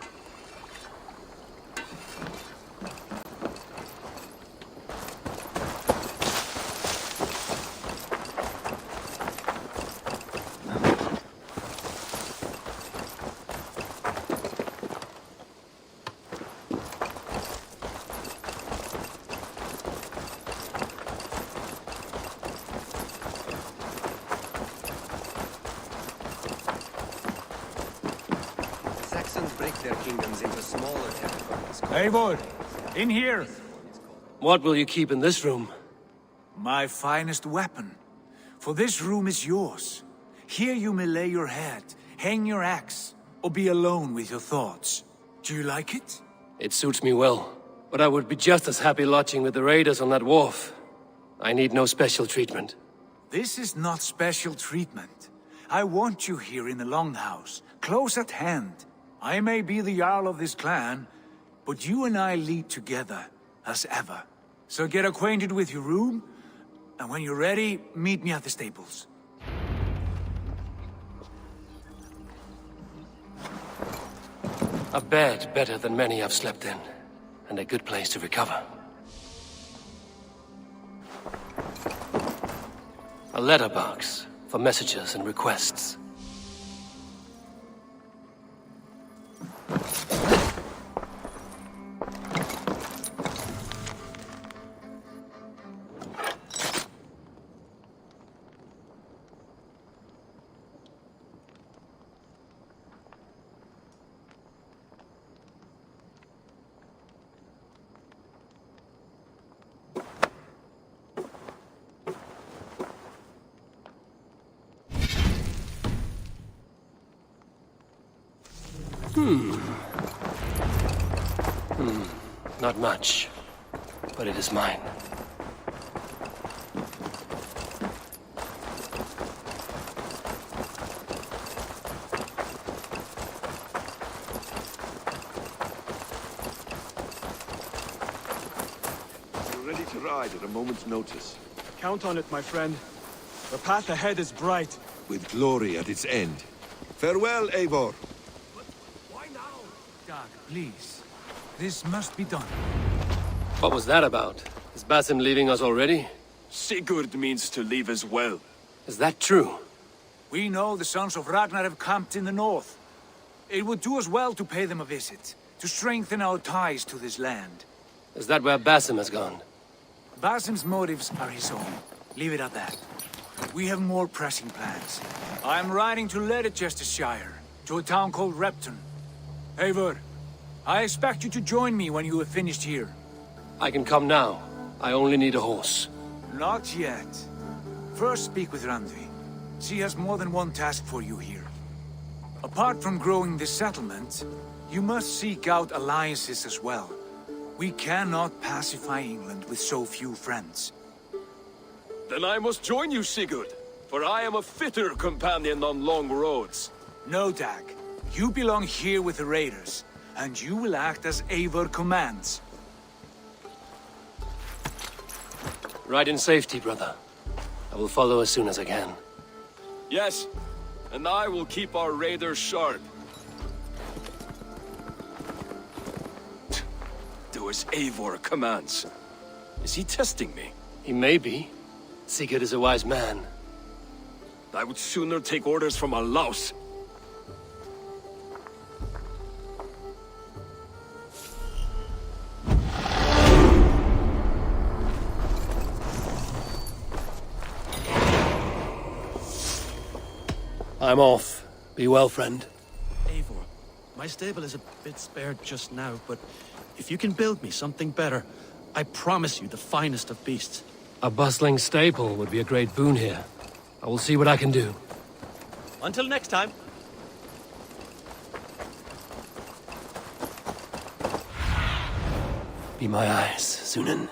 Saxons break their kingdoms into smaller territories. Eivor, in here. What will you keep in this room? My finest weapon. For this room is yours. Here you may lay your head, hang your axe, or be alone with your thoughts. Do you like it? It suits me well, but I would be just as happy lodging with the raiders on that wharf. I need no special treatment. This is not special treatment. I want you here in the Longhouse, close at hand. I may be the Jarl of this clan, but you and I lead together, as ever. So get acquainted with your room, and when you're ready, meet me at the stables. A bed better than many I've slept in, and a good place to recover. A letterbox for messages and requests. Not much, but it is mine. We're ready to ride at a moment's notice. Count on it, my friend. The path ahead is bright. With glory at its end. Farewell, Eivor. Why now? Dag, please. This must be done. What was that about? Is Basim leaving us already? Sigurd means to leave as well. Is that true? We know the sons of Ragnar have camped in the north. It would do us well to pay them a visit, to strengthen our ties to this land. Is that where Basim has gone? Basim's motives are his own. Leave it at that. We have more pressing plans. I'm riding to Leicestershire, to a town called Repton. Eivor, I expect you to join me when you have finished here. I can come now. I only need a horse. Not yet. First speak with Randvi. She has more than one task for you here. Apart from growing this settlement, you must seek out alliances as well. We cannot pacify England with so few friends. Then I must join you, Sigurd, for I am a fitter companion on long roads. No, Dag. You belong here with the raiders, and you will act as Eivor commands. Ride in safety, brother. I will follow as soon as I can. Yes, and I will keep our raiders sharp. Do as Eivor commands. Is he testing me? He may be. Sigurd is a wise man. I would sooner take orders from a louse. I'm off. Be well, friend. Eivor, my stable is a bit spared just now, but if you can build me something better, I promise you the finest of beasts. A bustling stable would be a great boon here. I will see what I can do. Until next time. Be my eyes, Sunan.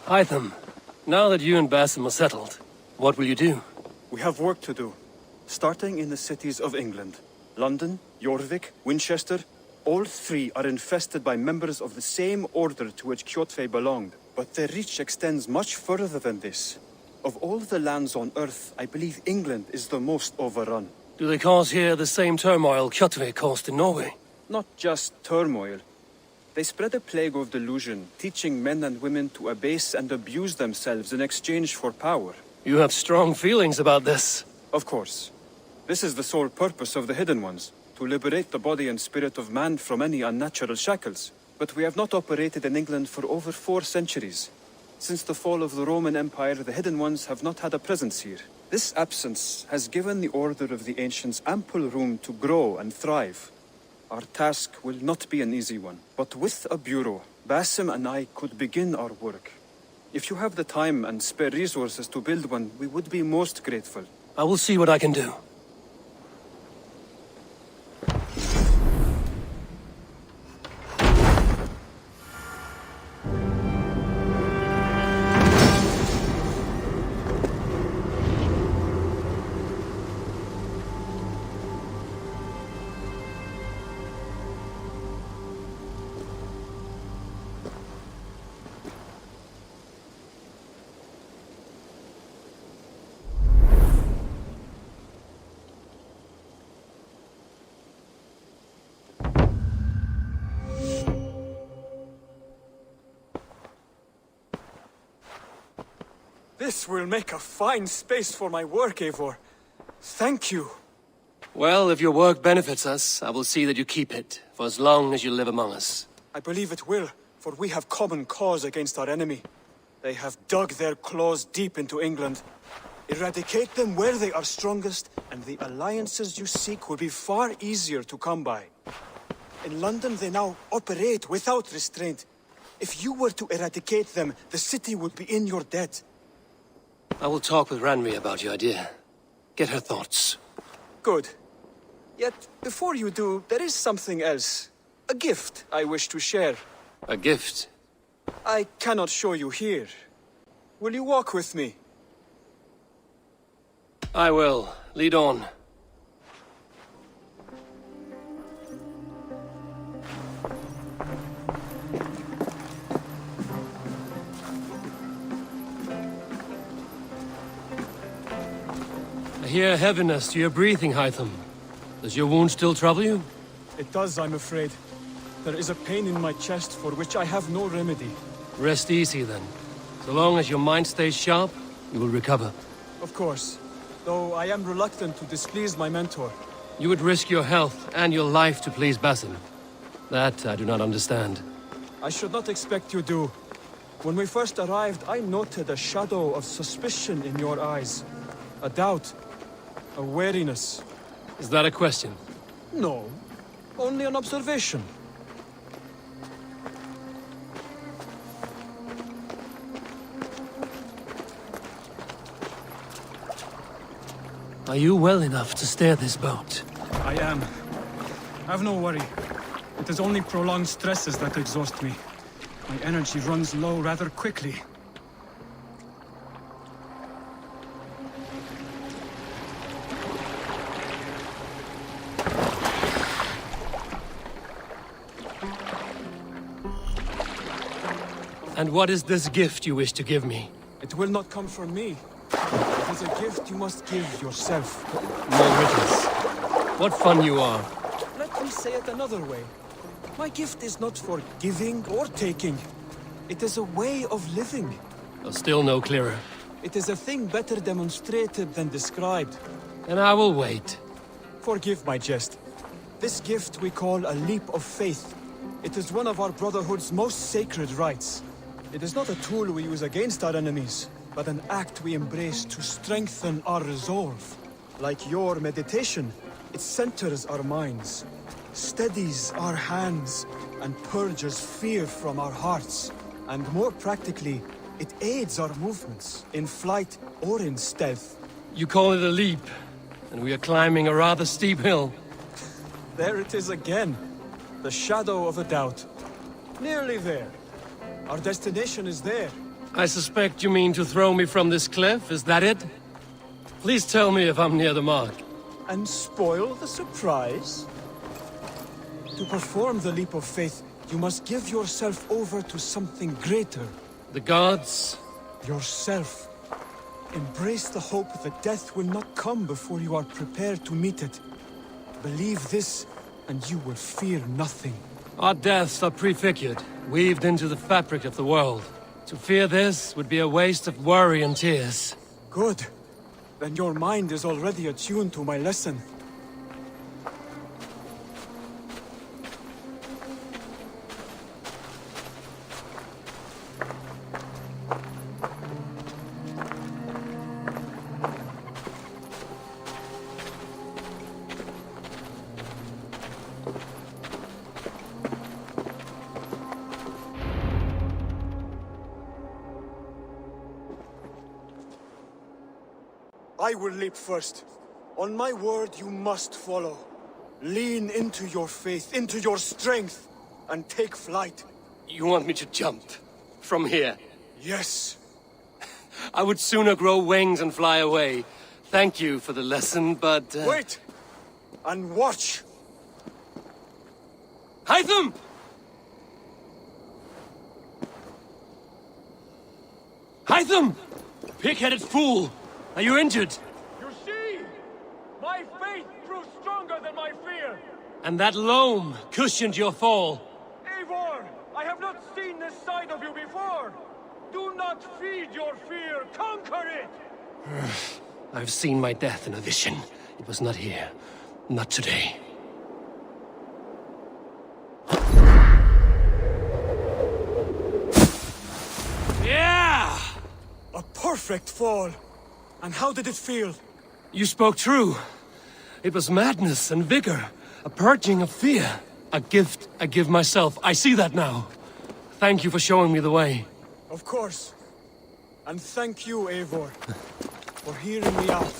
Hytham, now that you and Basim are settled, what will you do? We have work to do. Starting in the cities of England. London, Jorvik, Winchester, all three are infested by members of the same order to which Kjotve belonged. But their reach extends much further than this. Of all the lands on Earth, I believe England is the most overrun. Do they cause here the same turmoil Kjotve caused in Norway? Not just turmoil. They spread a plague of delusion, teaching men and women to abase and abuse themselves in exchange for power. You have strong feelings about this. Of course. This is the sole purpose of the Hidden Ones, to liberate the body and spirit of man from any unnatural shackles. But we have not operated in England for over 4 centuries. Since the fall of the Roman Empire, the Hidden Ones have not had a presence here. This absence has given the Order of the Ancients ample room to grow and thrive. Our task will not be an easy one, but with a bureau, Basim and I could begin our work. If you have the time and spare resources to build one, we would be most grateful. I will see what I can do. This will make a fine space for my work, Eivor. Thank you. Well, if your work benefits us, I will see that you keep it, for as long as you live among us. I believe it will, for we have common cause against our enemy. They have dug their claws deep into England. Eradicate them where they are strongest, and the alliances you seek will be far easier to come by. In London, they now operate without restraint. If you were to eradicate them, the city would be in your debt. I will talk with Ranri about your idea. Get her thoughts. Good. Yet, before you do, there is something else. A gift I wish to share. A gift? I cannot show you here. Will you walk with me? I will. Lead on. I hear heaviness to your breathing, Hytham. Does your wound still trouble you? It does, I'm afraid. There is a pain in my chest for which I have no remedy. Rest easy, then. So long as your mind stays sharp, you will recover. Of course. Though I am reluctant to displease my mentor. You would risk your health and your life to please Basim. That I do not understand. I should not expect you do. When we first arrived, I noted a shadow of suspicion in your eyes. A doubt. A wariness. Is that a question? No. Only an observation. Are you well enough to steer this boat? I am. Have no worry. It is only prolonged stresses that exhaust me. My energy runs low rather quickly. And what is this gift you wish to give me? It will not come from me. It is a gift you must give yourself. More riddles. What fun you are. Let me say it another way. My gift is not for giving or taking. It is a way of living. Still no clearer. It is a thing better demonstrated than described. And I will wait. Forgive my jest. This gift we call a leap of faith. It is one of our Brotherhood's most sacred rites. It is not a tool we use against our enemies, but an act we embrace to strengthen our resolve. Like your meditation, it centers our minds, steadies our hands, and purges fear from our hearts. And more practically, it aids our movements, in flight or in stealth. You call it a leap, and we are climbing a rather steep hill. There it is again. The shadow of a doubt. Nearly there. Our destination is there. I suspect you mean to throw me from this cliff, is that it? Please tell me if I'm near the mark. And spoil the surprise? To perform the leap of faith, you must give yourself over to something greater. The gods? Yourself. Embrace the hope that death will not come before you are prepared to meet it. Believe this, and you will fear nothing. Our deaths are prefigured, weaved into the fabric of the world. To fear this would be a waste of worry and tears. Good. Then your mind is already attuned to my lesson. I will leap first. On my word, you must follow. Lean into your faith, into your strength, and take flight. You want me to jump? From here? Yes. I would sooner grow wings and fly away. Thank you for the lesson, but... Wait! And watch! Hytham! Hytham! Pig-headed fool! Are you injured? You see? My faith proved stronger than my fear. And that loam cushioned your fall. Eivor, I have not seen this side of you before. Do not feed your fear, conquer it! I've seen my death in a vision. It was not here. Not today. Yeah! A perfect fall! And how did it feel? You spoke true. It was madness and vigor. A purging of fear. A gift I give myself. I see that now. Thank you for showing me the way. Of course. And thank you, Eivor, for hearing me out.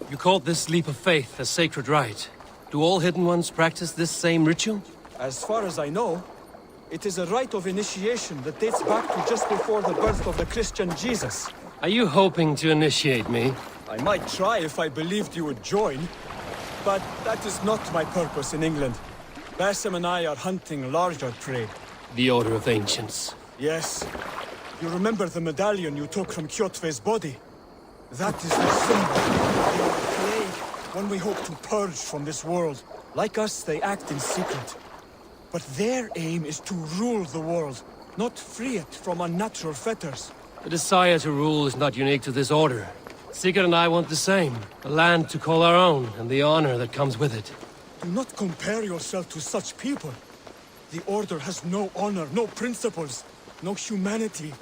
You called this leap of faith a sacred rite. Do all Hidden Ones practice this same ritual? As far as I know, it is a rite of initiation that dates back to just before the birth of the Christian Jesus. Are you hoping to initiate me? I might try if I believed you would join, but that is not my purpose in England. Basim and I are hunting larger prey. The Order of Ancients. Yes. You remember the medallion you took from Kjotve's body? That is the symbol. They are a plague, one we hope to purge from this world. Like us, they act in secret. But their aim is to rule the world, not free it from unnatural fetters. The desire to rule is not unique to this order. Sigurd and I want the same. A land to call our own, and the honor that comes with it. Do not compare yourself to such people. The Order has no honor, no principles, no humanity.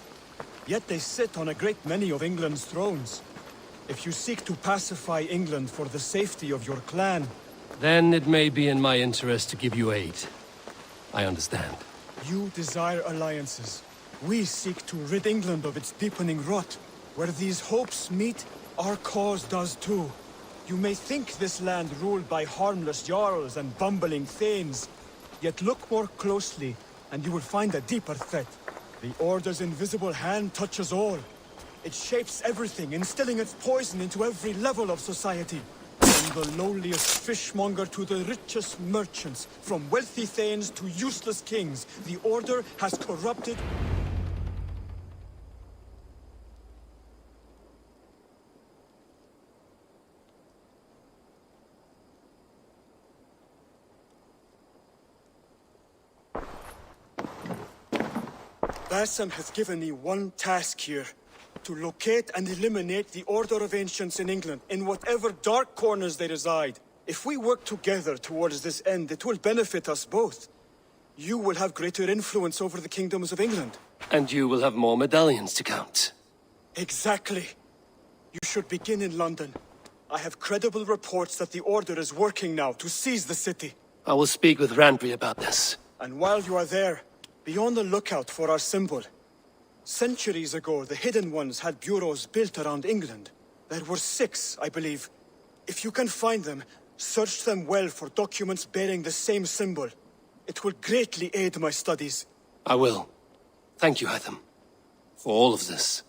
Yet they sit on a great many of England's thrones. If you seek to pacify England for the safety of your clan... Then it may be in my interest to give you aid. I understand. You desire alliances. We seek to rid England of its deepening rot. Where these hopes meet, our cause does too. You may think this land ruled by harmless jarls and bumbling thanes. Yet look more closely, and you will find a deeper threat. The Order's invisible hand touches all. It shapes everything, instilling its poison into every level of society. From the lowliest fishmonger to the richest merchants, from wealthy thanes to useless kings, the Order has corrupted... Basim has given me one task here. To locate and eliminate the Order of Ancients in England, in whatever dark corners they reside. If we work together towards this end, it will benefit us both. You will have greater influence over the kingdoms of England. And you will have more medallions to count. Exactly. You should begin in London. I have credible reports that the Order is working now to seize the city. I will speak with Randry about this. And while you are there, be on the lookout for our symbol. Centuries ago, the Hidden Ones had bureaus built around England. There were 6, I believe. If you can find them, search them well for documents bearing the same symbol. It will greatly aid my studies. I will. Thank you, Hytham. for all of this.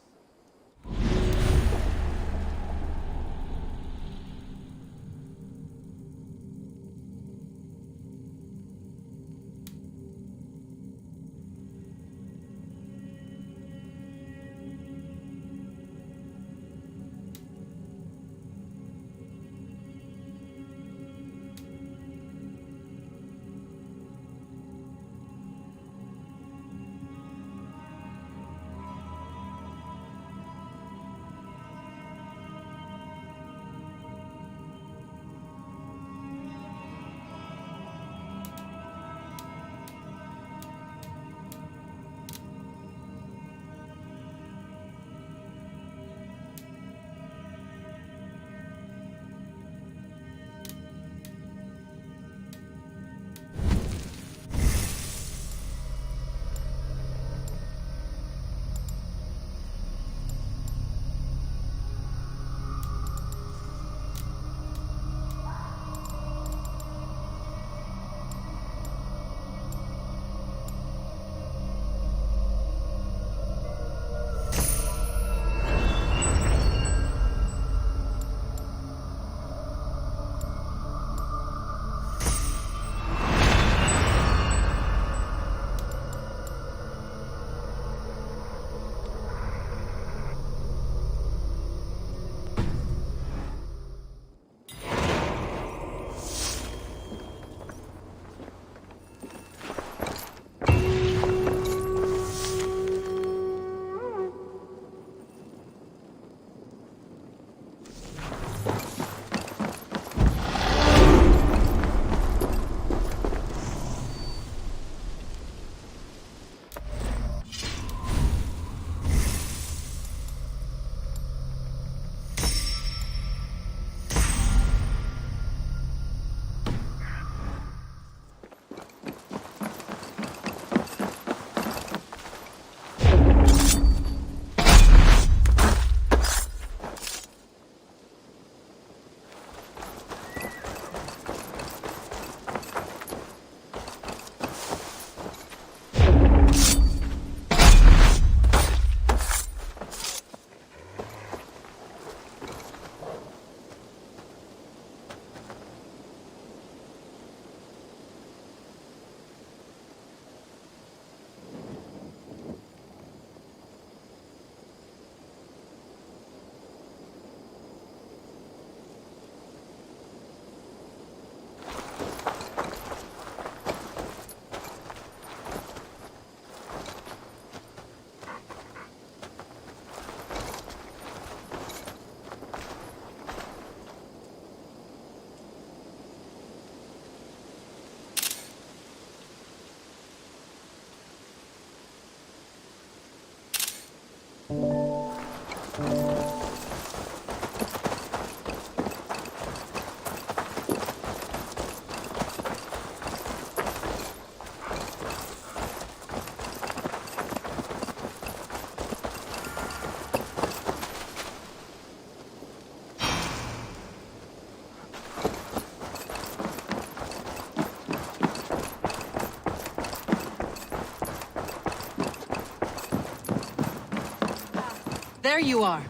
There you are.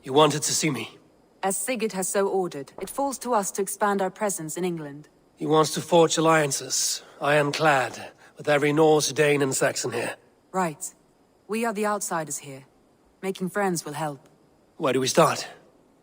You wanted to see me? As Sigurd has so ordered, it falls to us to expand our presence in England. He wants to forge alliances, ironclad, with every Norse, Dane and Saxon here. Right. We are the outsiders here. Making friends will help. Where do we start?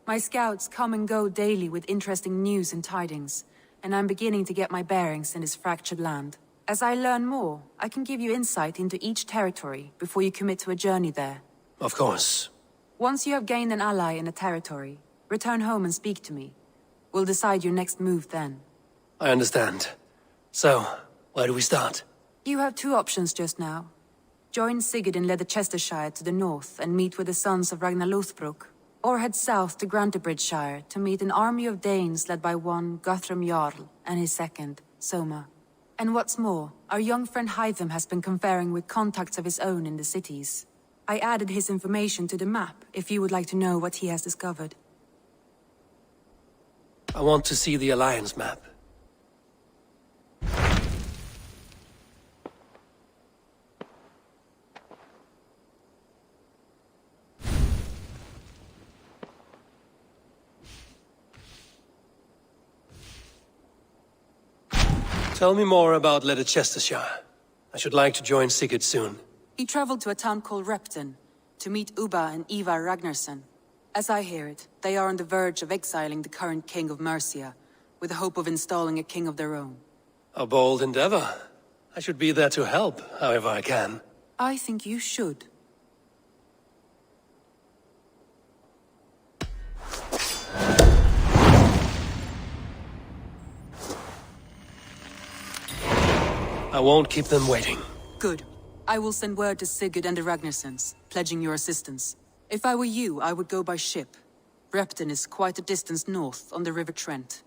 My scouts come and go daily with interesting news and tidings, and I'm beginning to get my bearings in this fractured land. As I learn more, I can give you insight into each territory before you commit to a journey there. Of course. Once you have gained an ally in a territory, return home and speak to me. We'll decide your next move then. I understand. So, where do we start? You have two options just now. Join Sigurd in Leicestershire to the north and meet with the sons of Ragnar Lothbrok, or head south to Grantebridgeshire to meet an army of Danes led by one Guthrum Jarl and his second, Soma. And what's more, our young friend Hytham has been conferring with contacts of his own in the cities. I added his information to the map if you would like to know what he has discovered. I want to see the Alliance map. Tell me more about Leicestershire. I should like to join Sigurd soon. He traveled to a town called Repton to meet Ubba and Ivar Ragnarsson. As I hear it, they are on the verge of exiling the current king of Mercia, with the hope of installing a king of their own. A bold endeavor. I should be there to help, however I can. I think you should. I won't keep them waiting. Good. I will send word to Sigurd and the Ragnarssons, pledging your assistance. If I were you, I would go by ship. Repton is quite a distance north, on the River Trent.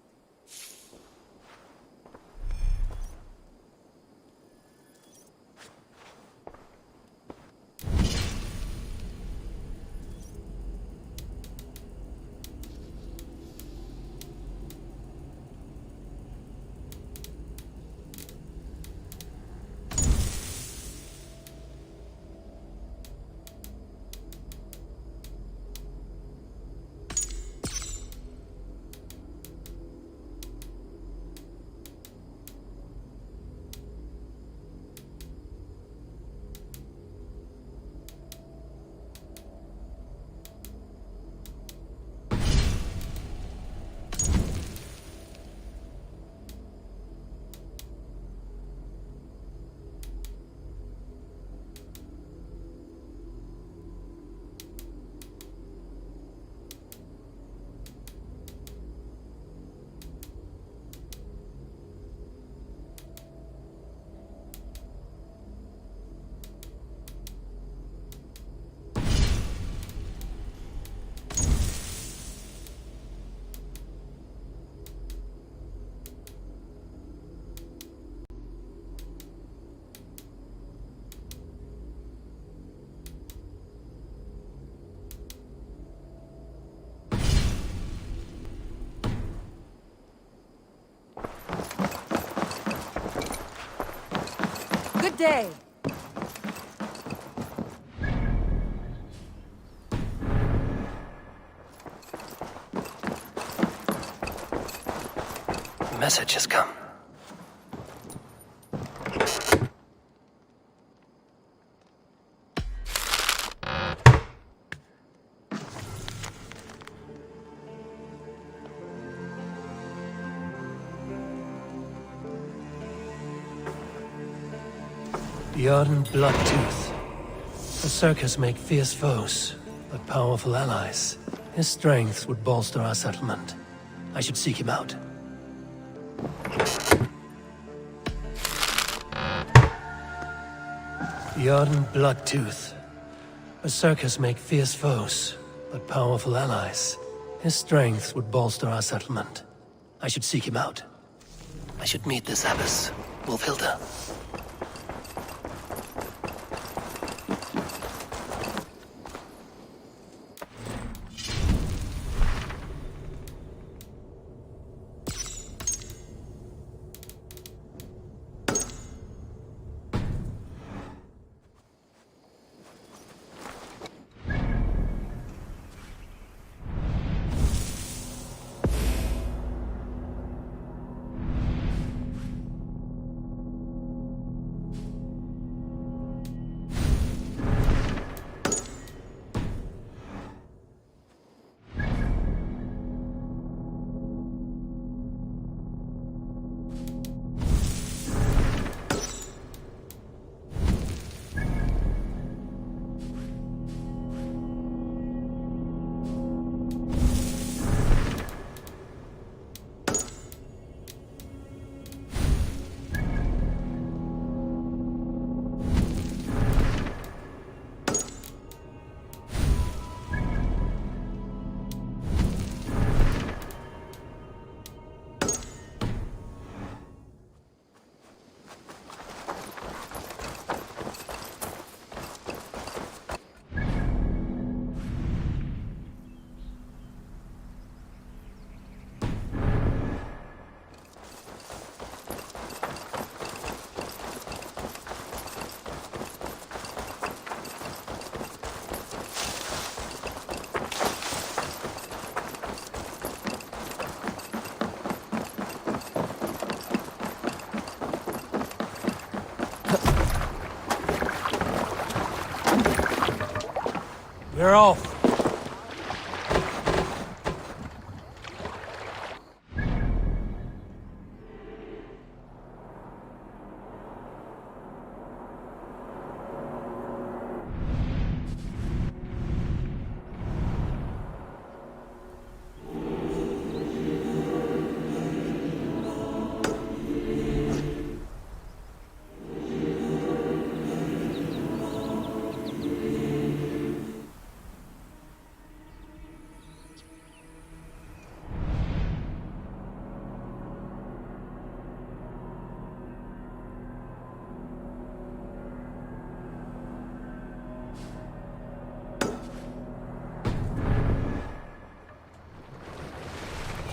Good day! The message has come. Bjorn Bloodtooth. Berserkers make fierce foes, but powerful allies. His strength would bolster our settlement. I should seek him out. Bjorn Bloodtooth. Berserkers make fierce foes, but powerful allies. His strength would bolster our settlement. I should seek him out. I should meet this abbess, Wolfhilda. We're off.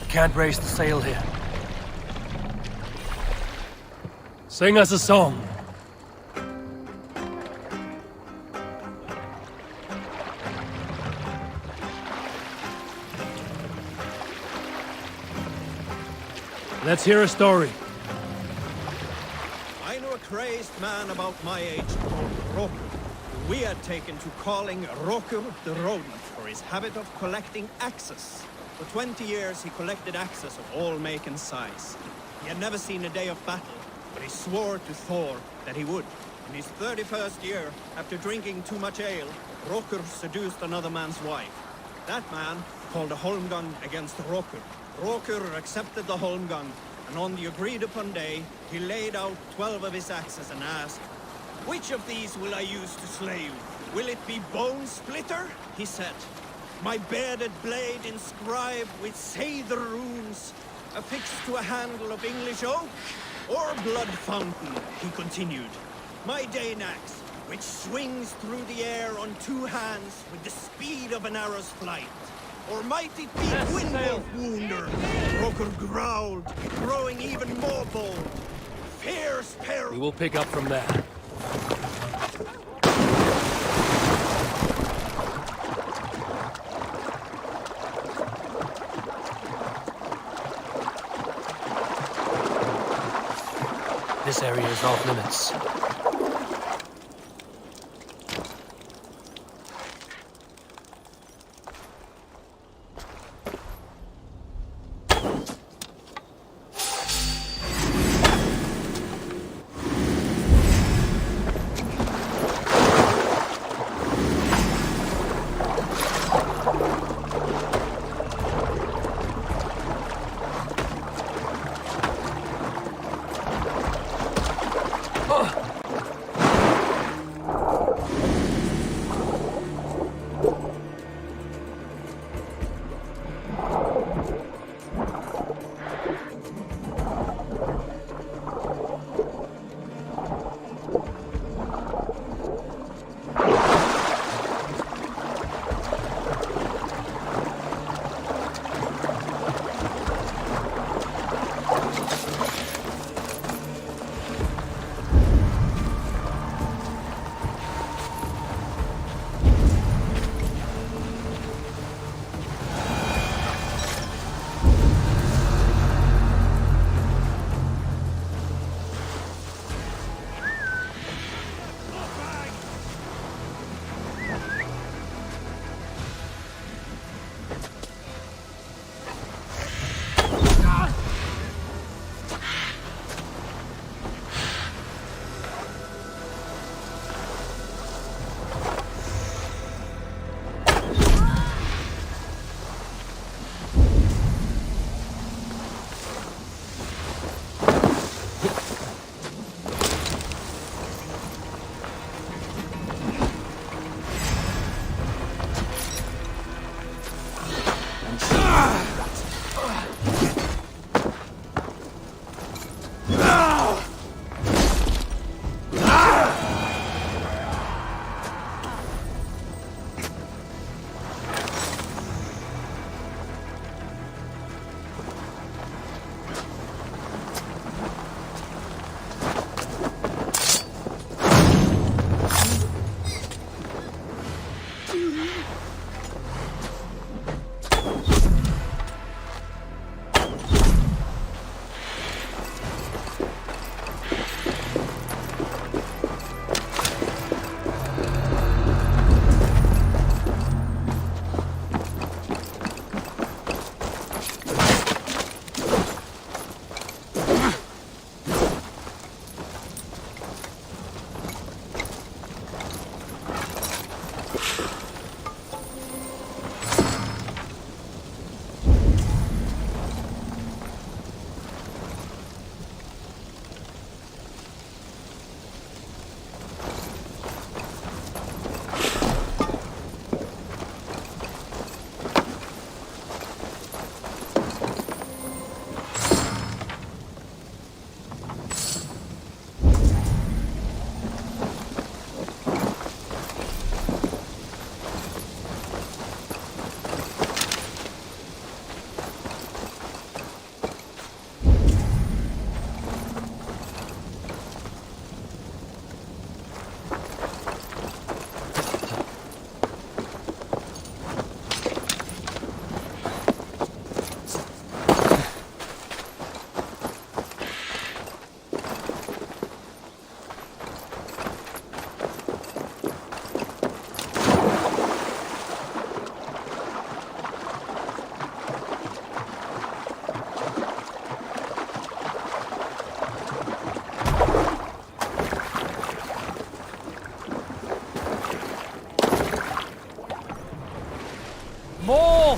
Can't raise the sail here. Sing us a song. Let's hear a story. I know a crazed man about my age called Rokur. We had taken to calling Rokur the Rodent for his habit of collecting axes. For 20 years he collected axes of all make and size. He had never seen a day of battle, but he swore to Thor that he would. In his 31st year, after drinking too much ale, Rokur seduced another man's wife. That man called a holmgang against Rokur. Rokur accepted the holmgang, and on the agreed-upon day, he laid out 12 of his axes and asked, "Which of these will I use to slay you? Will it be Bone Splitter?" he said. "My bearded blade inscribed with Seidr runes, affixed to a handle of English oak? Or Blood Fountain," he continued. "My Dane axe, which swings through the air on 2 hands with the speed of an arrow's flight. Or might it be Twinwolf Wounder?" Rokur growled, growing even more bold. "Fierce peril." We will pick up from there. This area is off limits.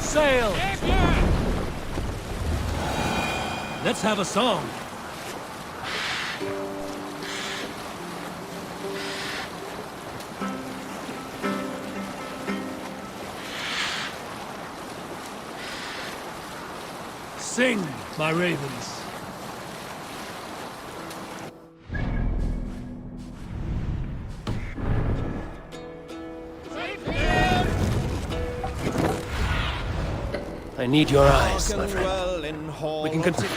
sails! Let's have a song. Sing, my ravens. I need your eyes, my friend. We can continue.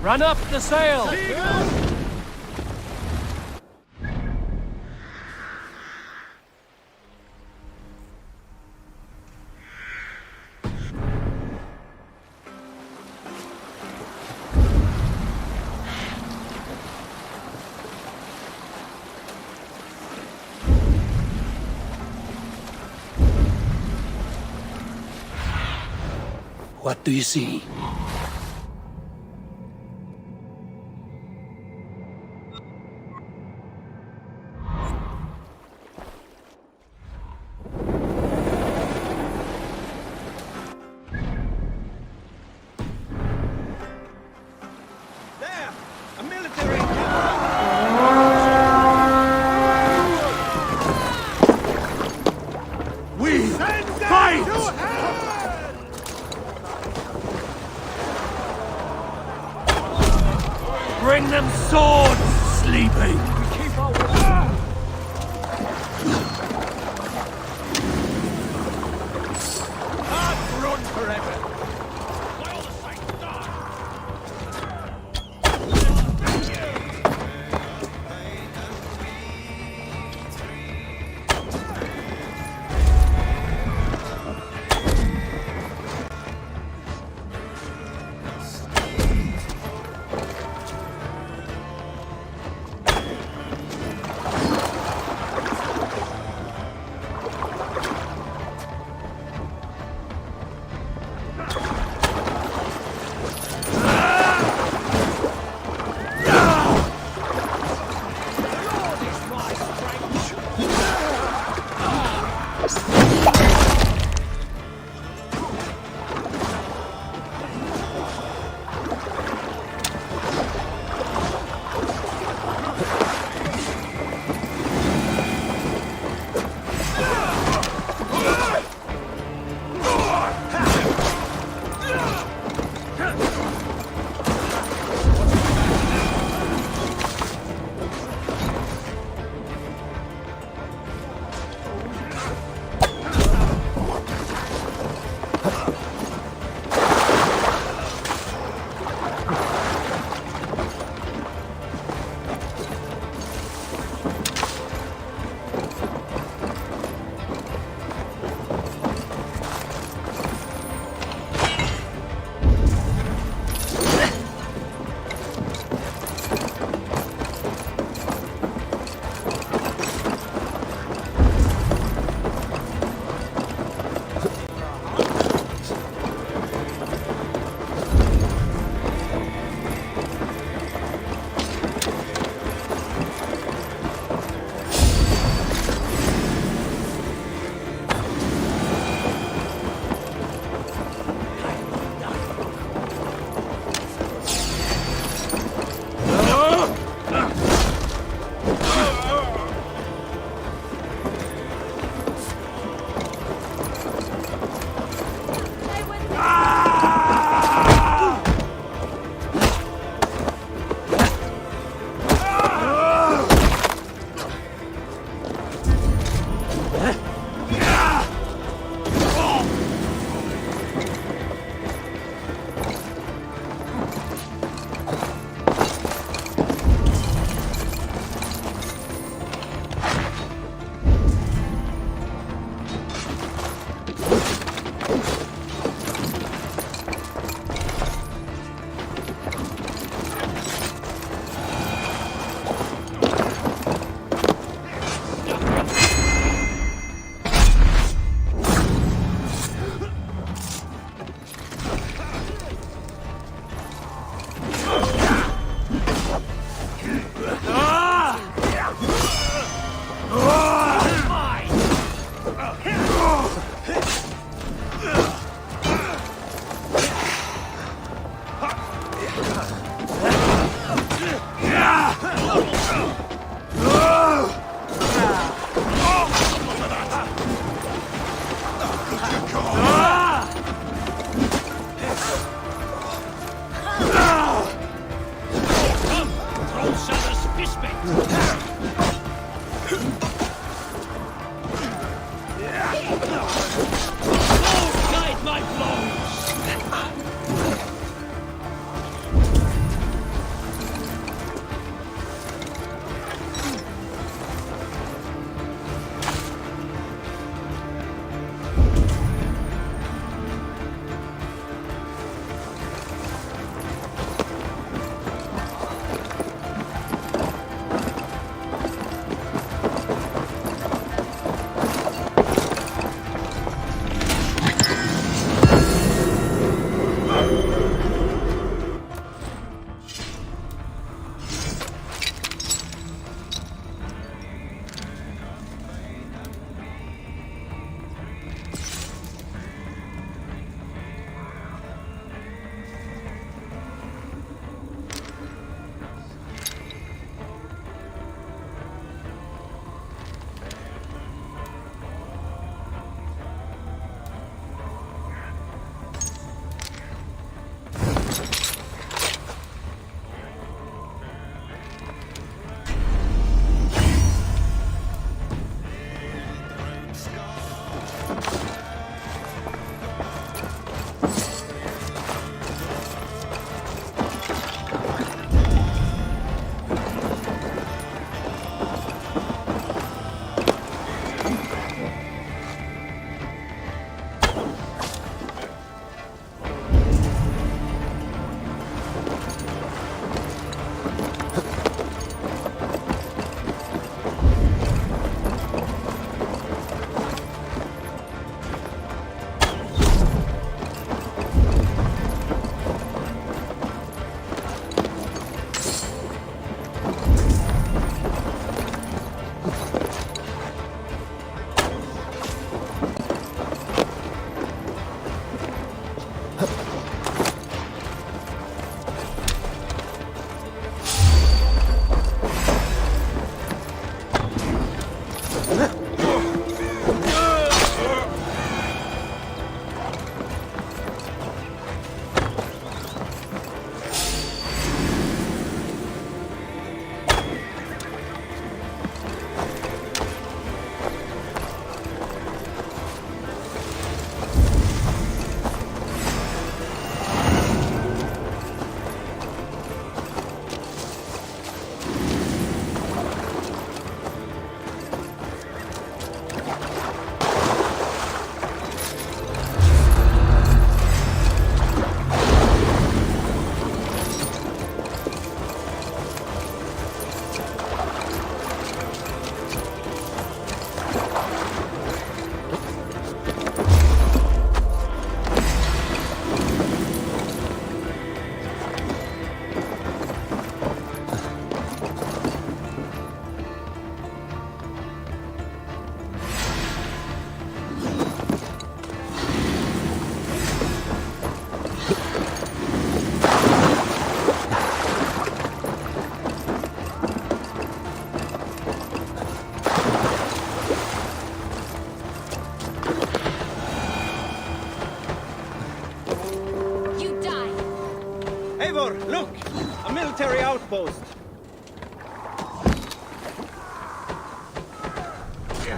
Run up the sail! What do you see? There! A military We fight!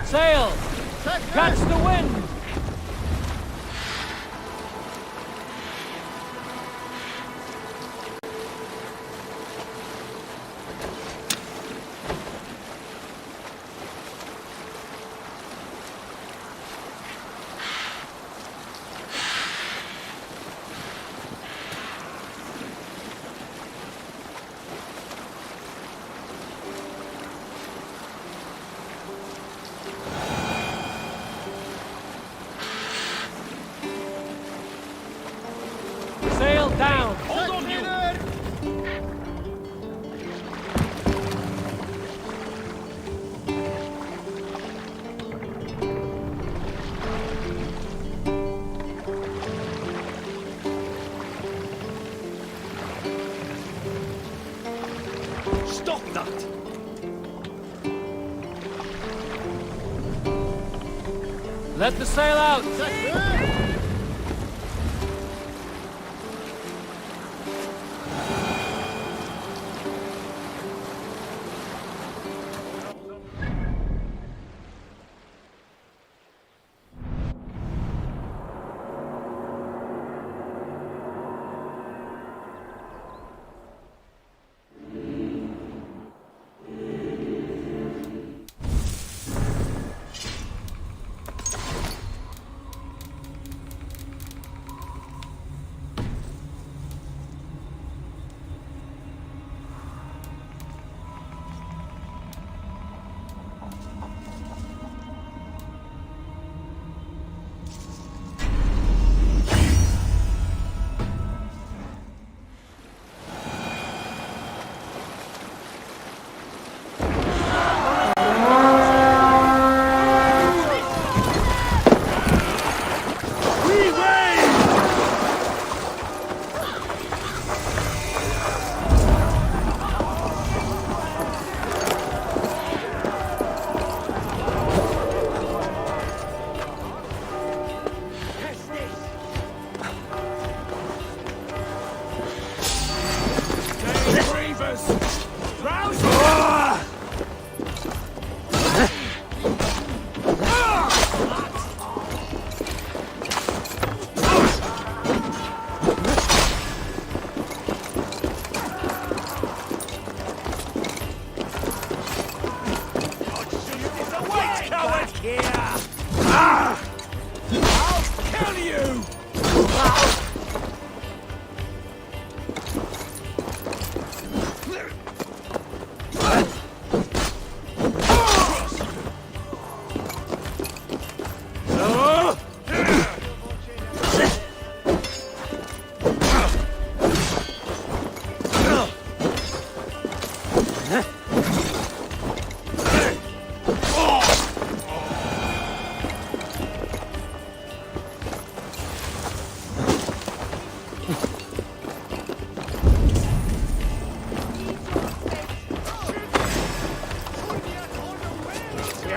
Sail! Catch the wind! Sail down! Hold on, you! Stop that! Let the sail out!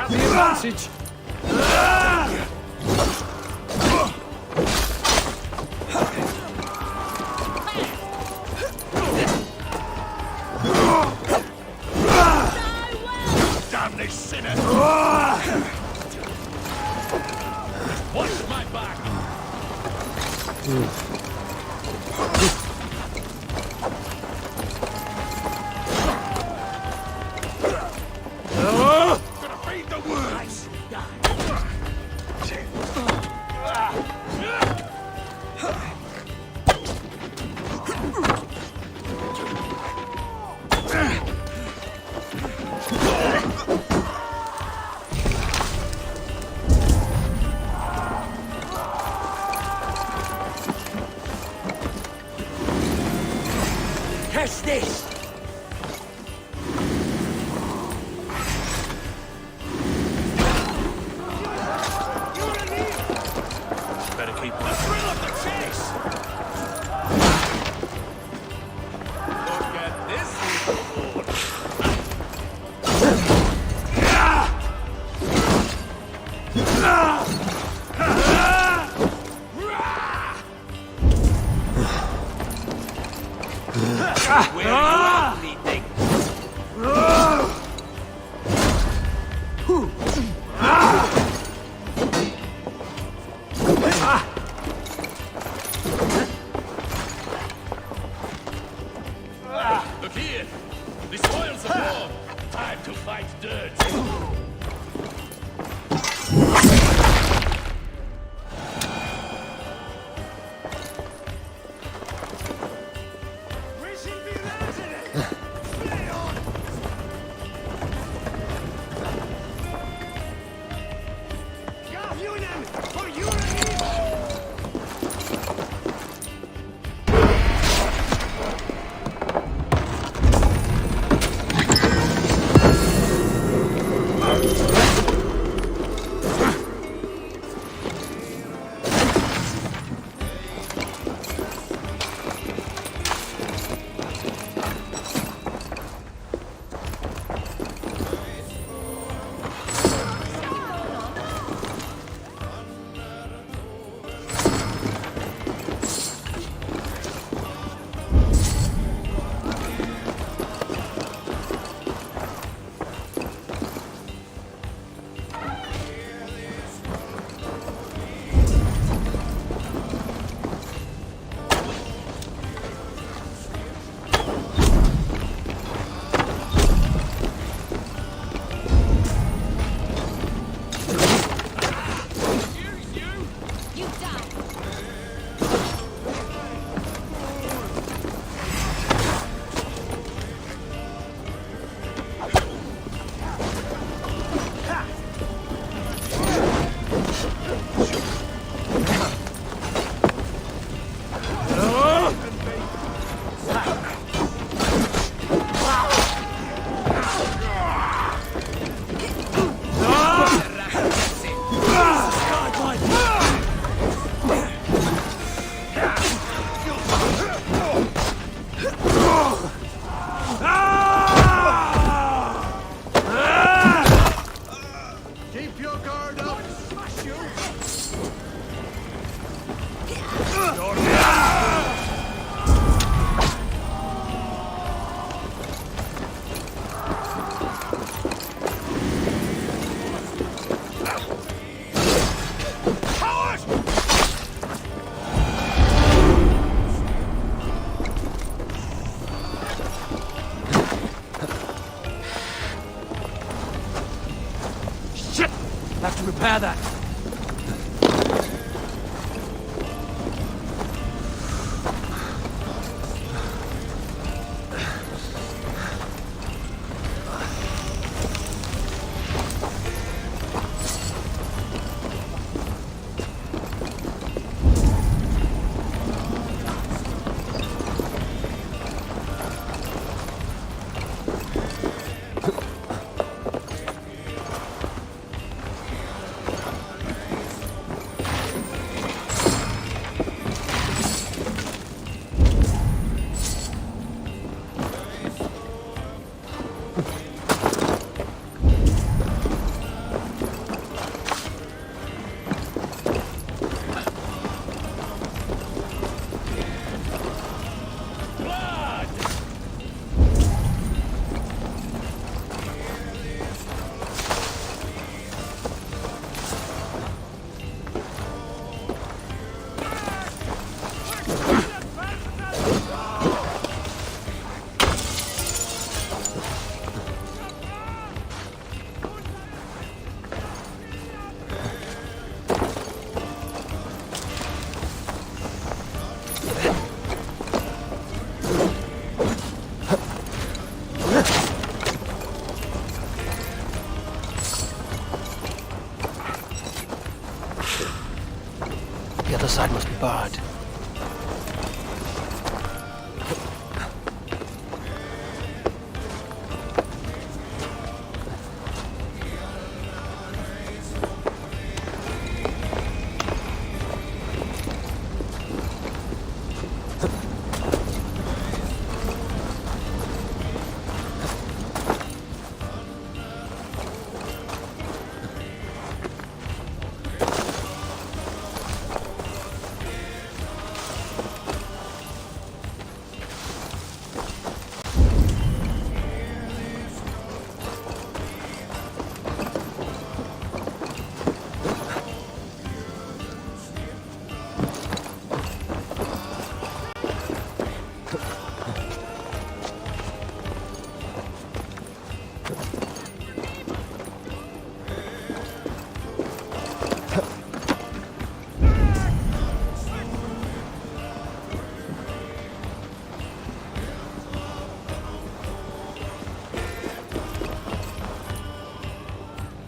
Advantage! Damn this sinner! Watch my back! Have to repair that. The other side must be barred.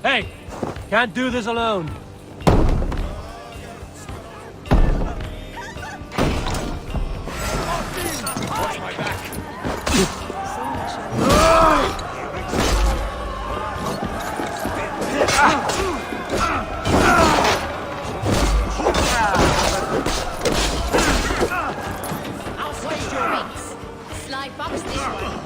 Hey! Can't do this alone. Watch my back. I'll switch your wings. Slide box this way.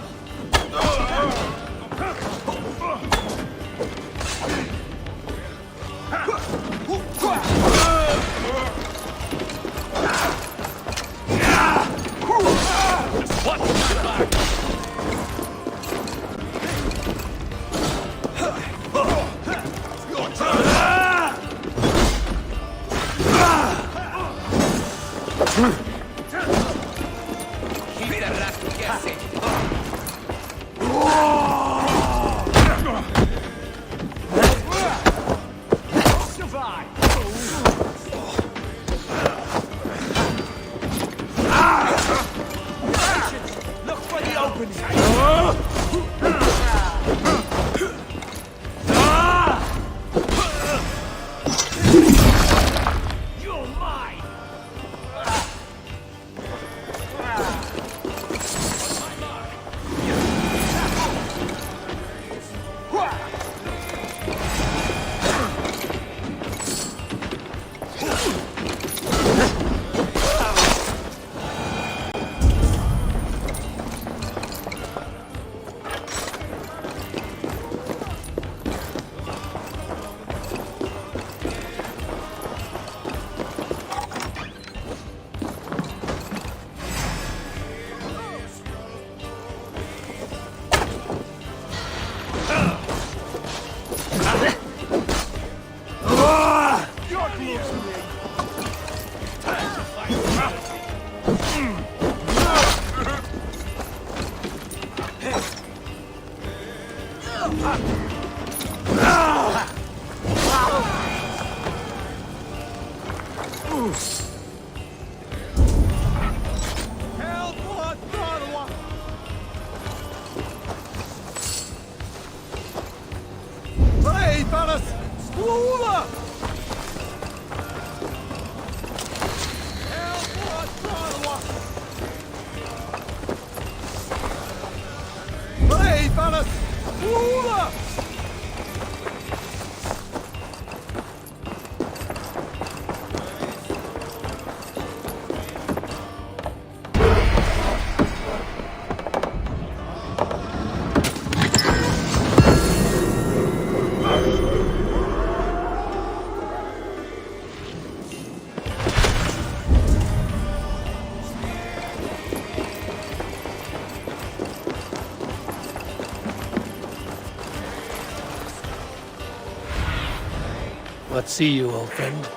What see you, old friend?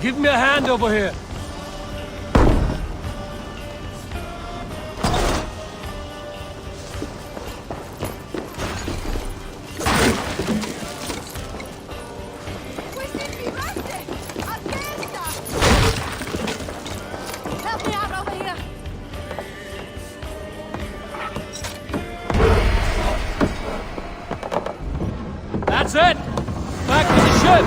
Give me a hand over here. Help me out over here. That's it! Back to the ship!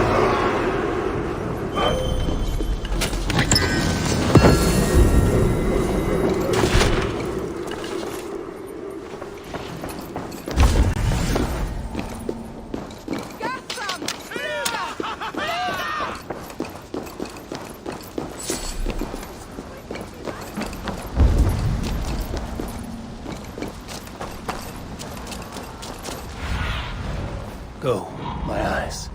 Go, my eyes.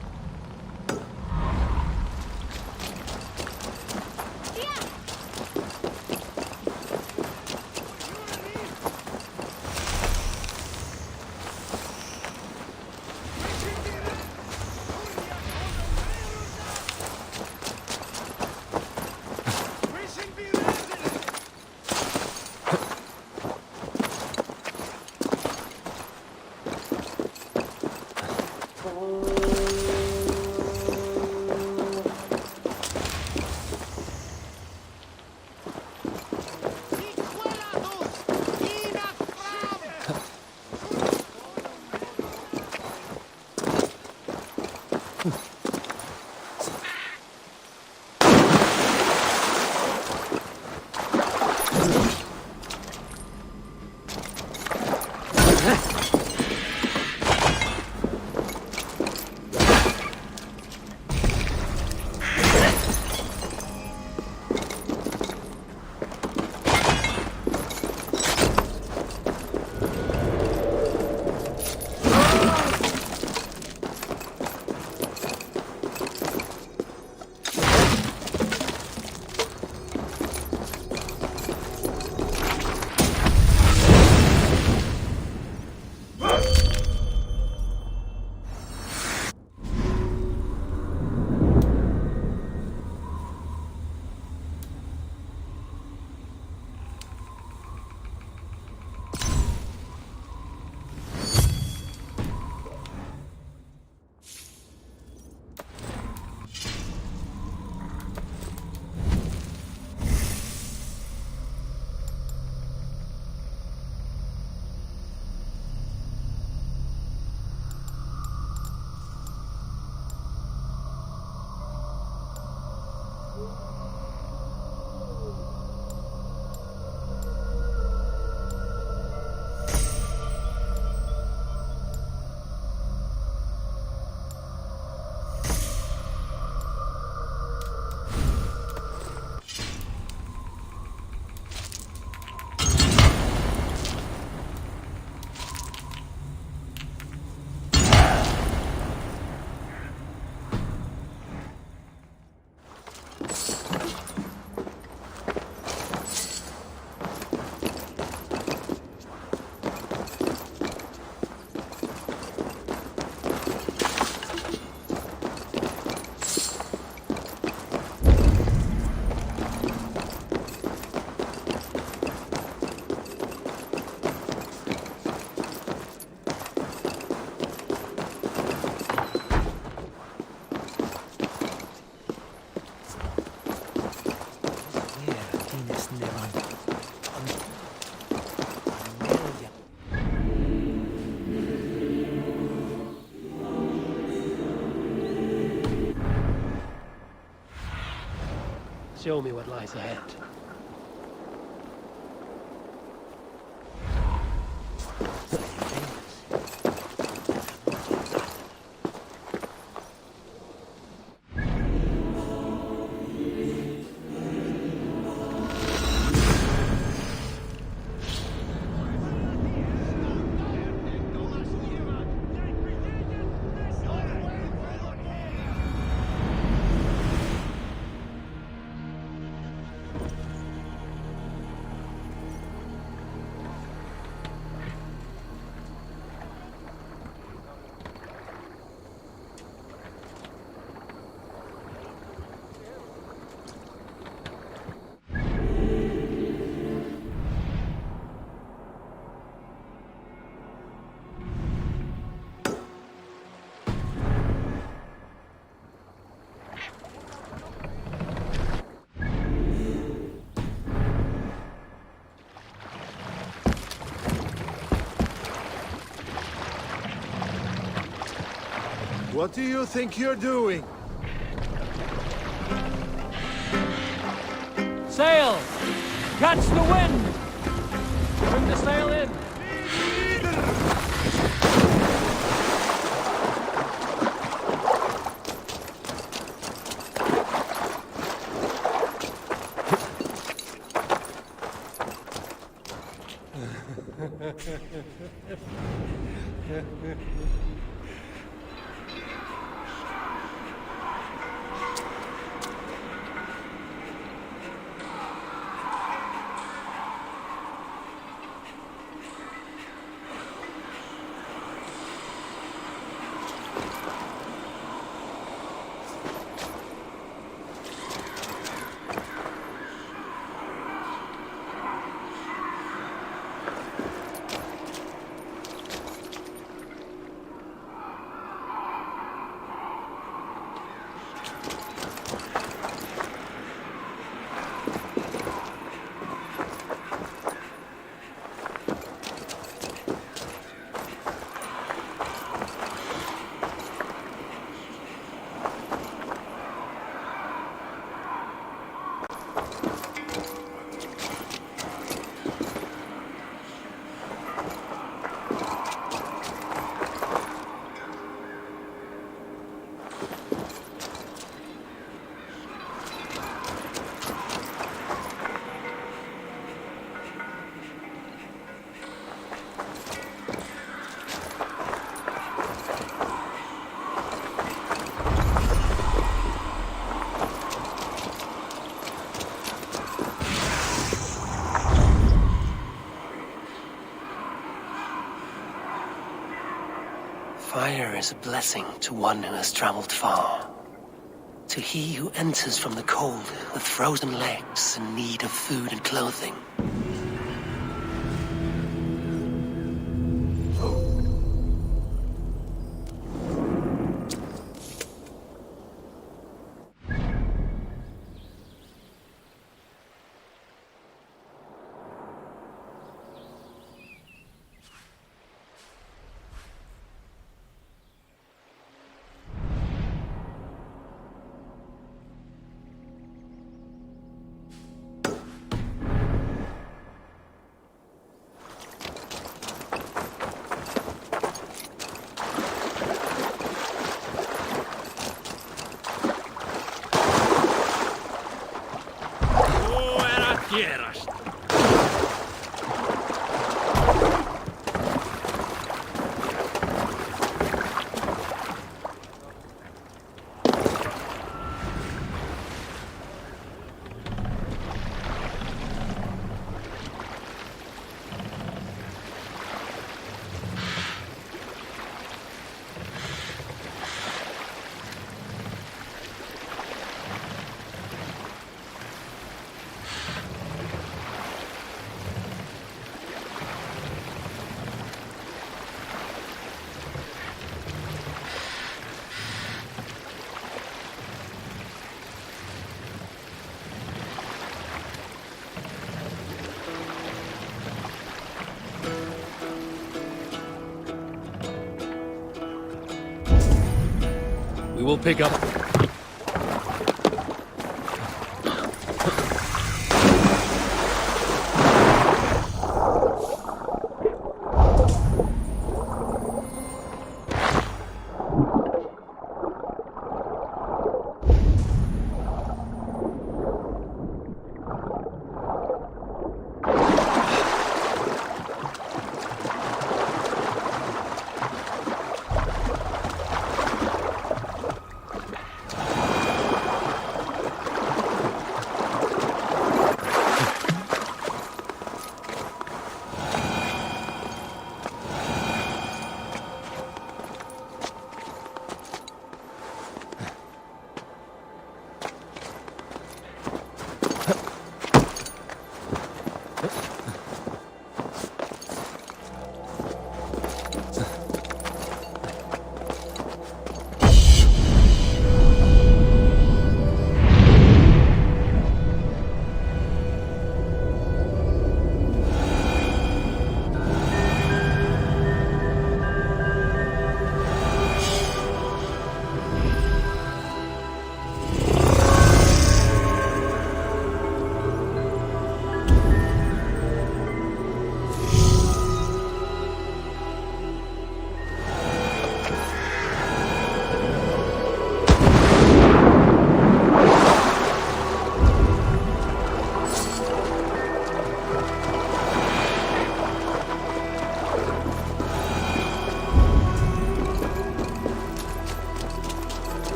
Show me what lies ahead. What do you think you're doing? Sail! Catch the wind! Bring the sail in! Fire is a blessing to one who has traveled far. To he who enters from the cold with frozen legs in need of food and clothing. We will pick up...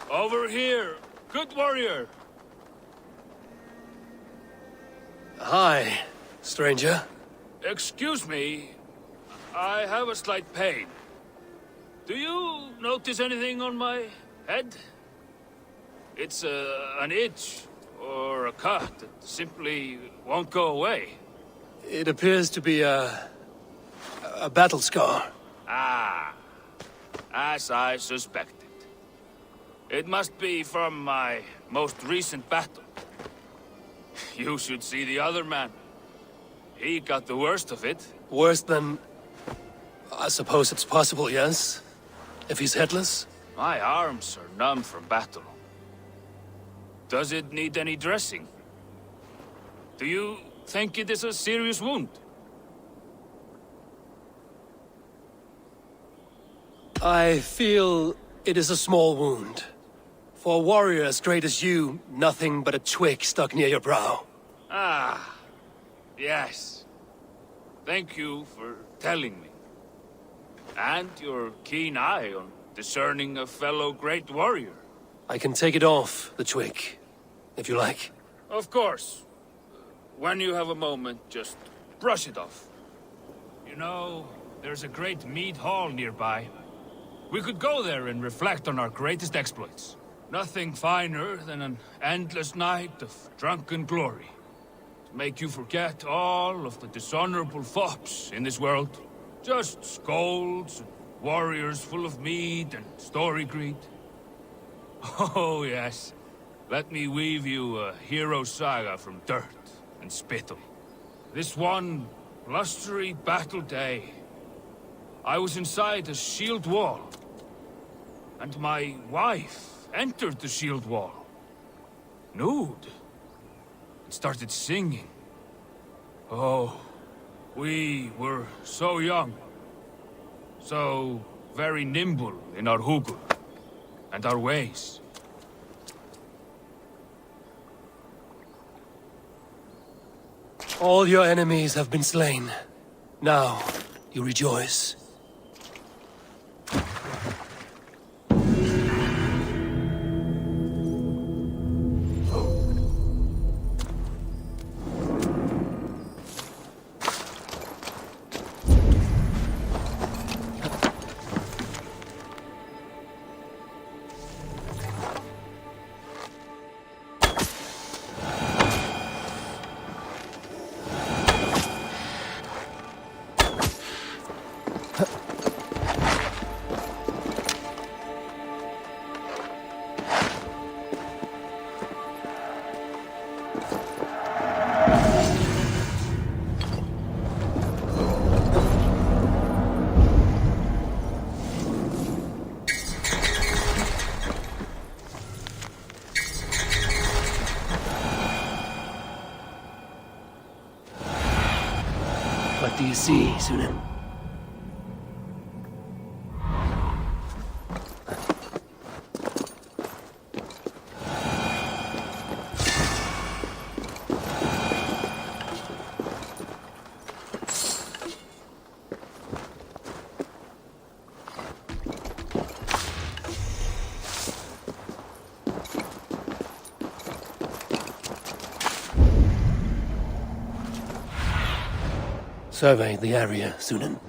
Over here! Good warrior! Hi, stranger. Excuse me, I have a slight pain. Do you notice anything on my head? It's an itch or a cut that simply won't go away. It appears to be a battle scar. Ah, as I suspected. It must be from my most recent battle. You should see the other man. He got the worst of it. Worse than... I suppose it's possible, yes? If he's headless? My arms are numb from battle. Does it need any dressing? Do you think it is a serious wound? I feel it is a small wound. For a warrior as great as you, nothing but a twig stuck near your brow. Ah, yes. Thank you for telling me. And your keen eye on discerning a fellow great warrior. I can take it off, the twig, if you like. Of course. When you have a moment, just brush it off. You know, there's a great mead hall nearby. We could go there and reflect on our greatest exploits. Nothing finer than an endless night of drunken glory. To make you forget all of the dishonorable fops in this world. Just scolds and warriors full of mead and story greed. Oh, yes. Let me weave you a hero saga from dirt and spittle. This one blustery battle day, I was inside a shield wall. And my wife entered the shield wall. Nude. And started singing. Oh, we were so young. So very nimble in our hugul and our ways. All your enemies have been slain. Now, you rejoice. What do you see, Sunan? Survey the area, Sunan.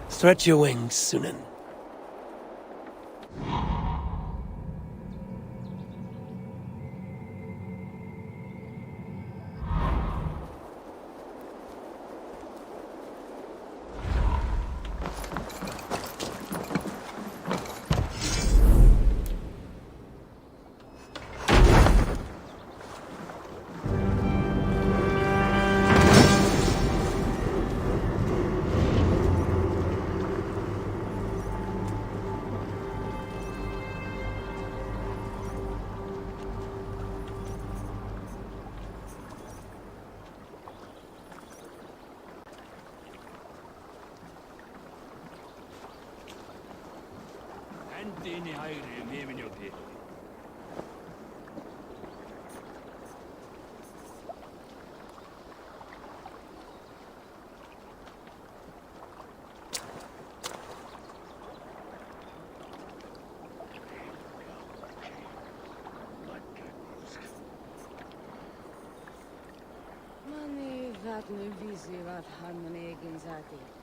Stretch your wings, Sunan. Mani vat nu visi vat han man egen zati.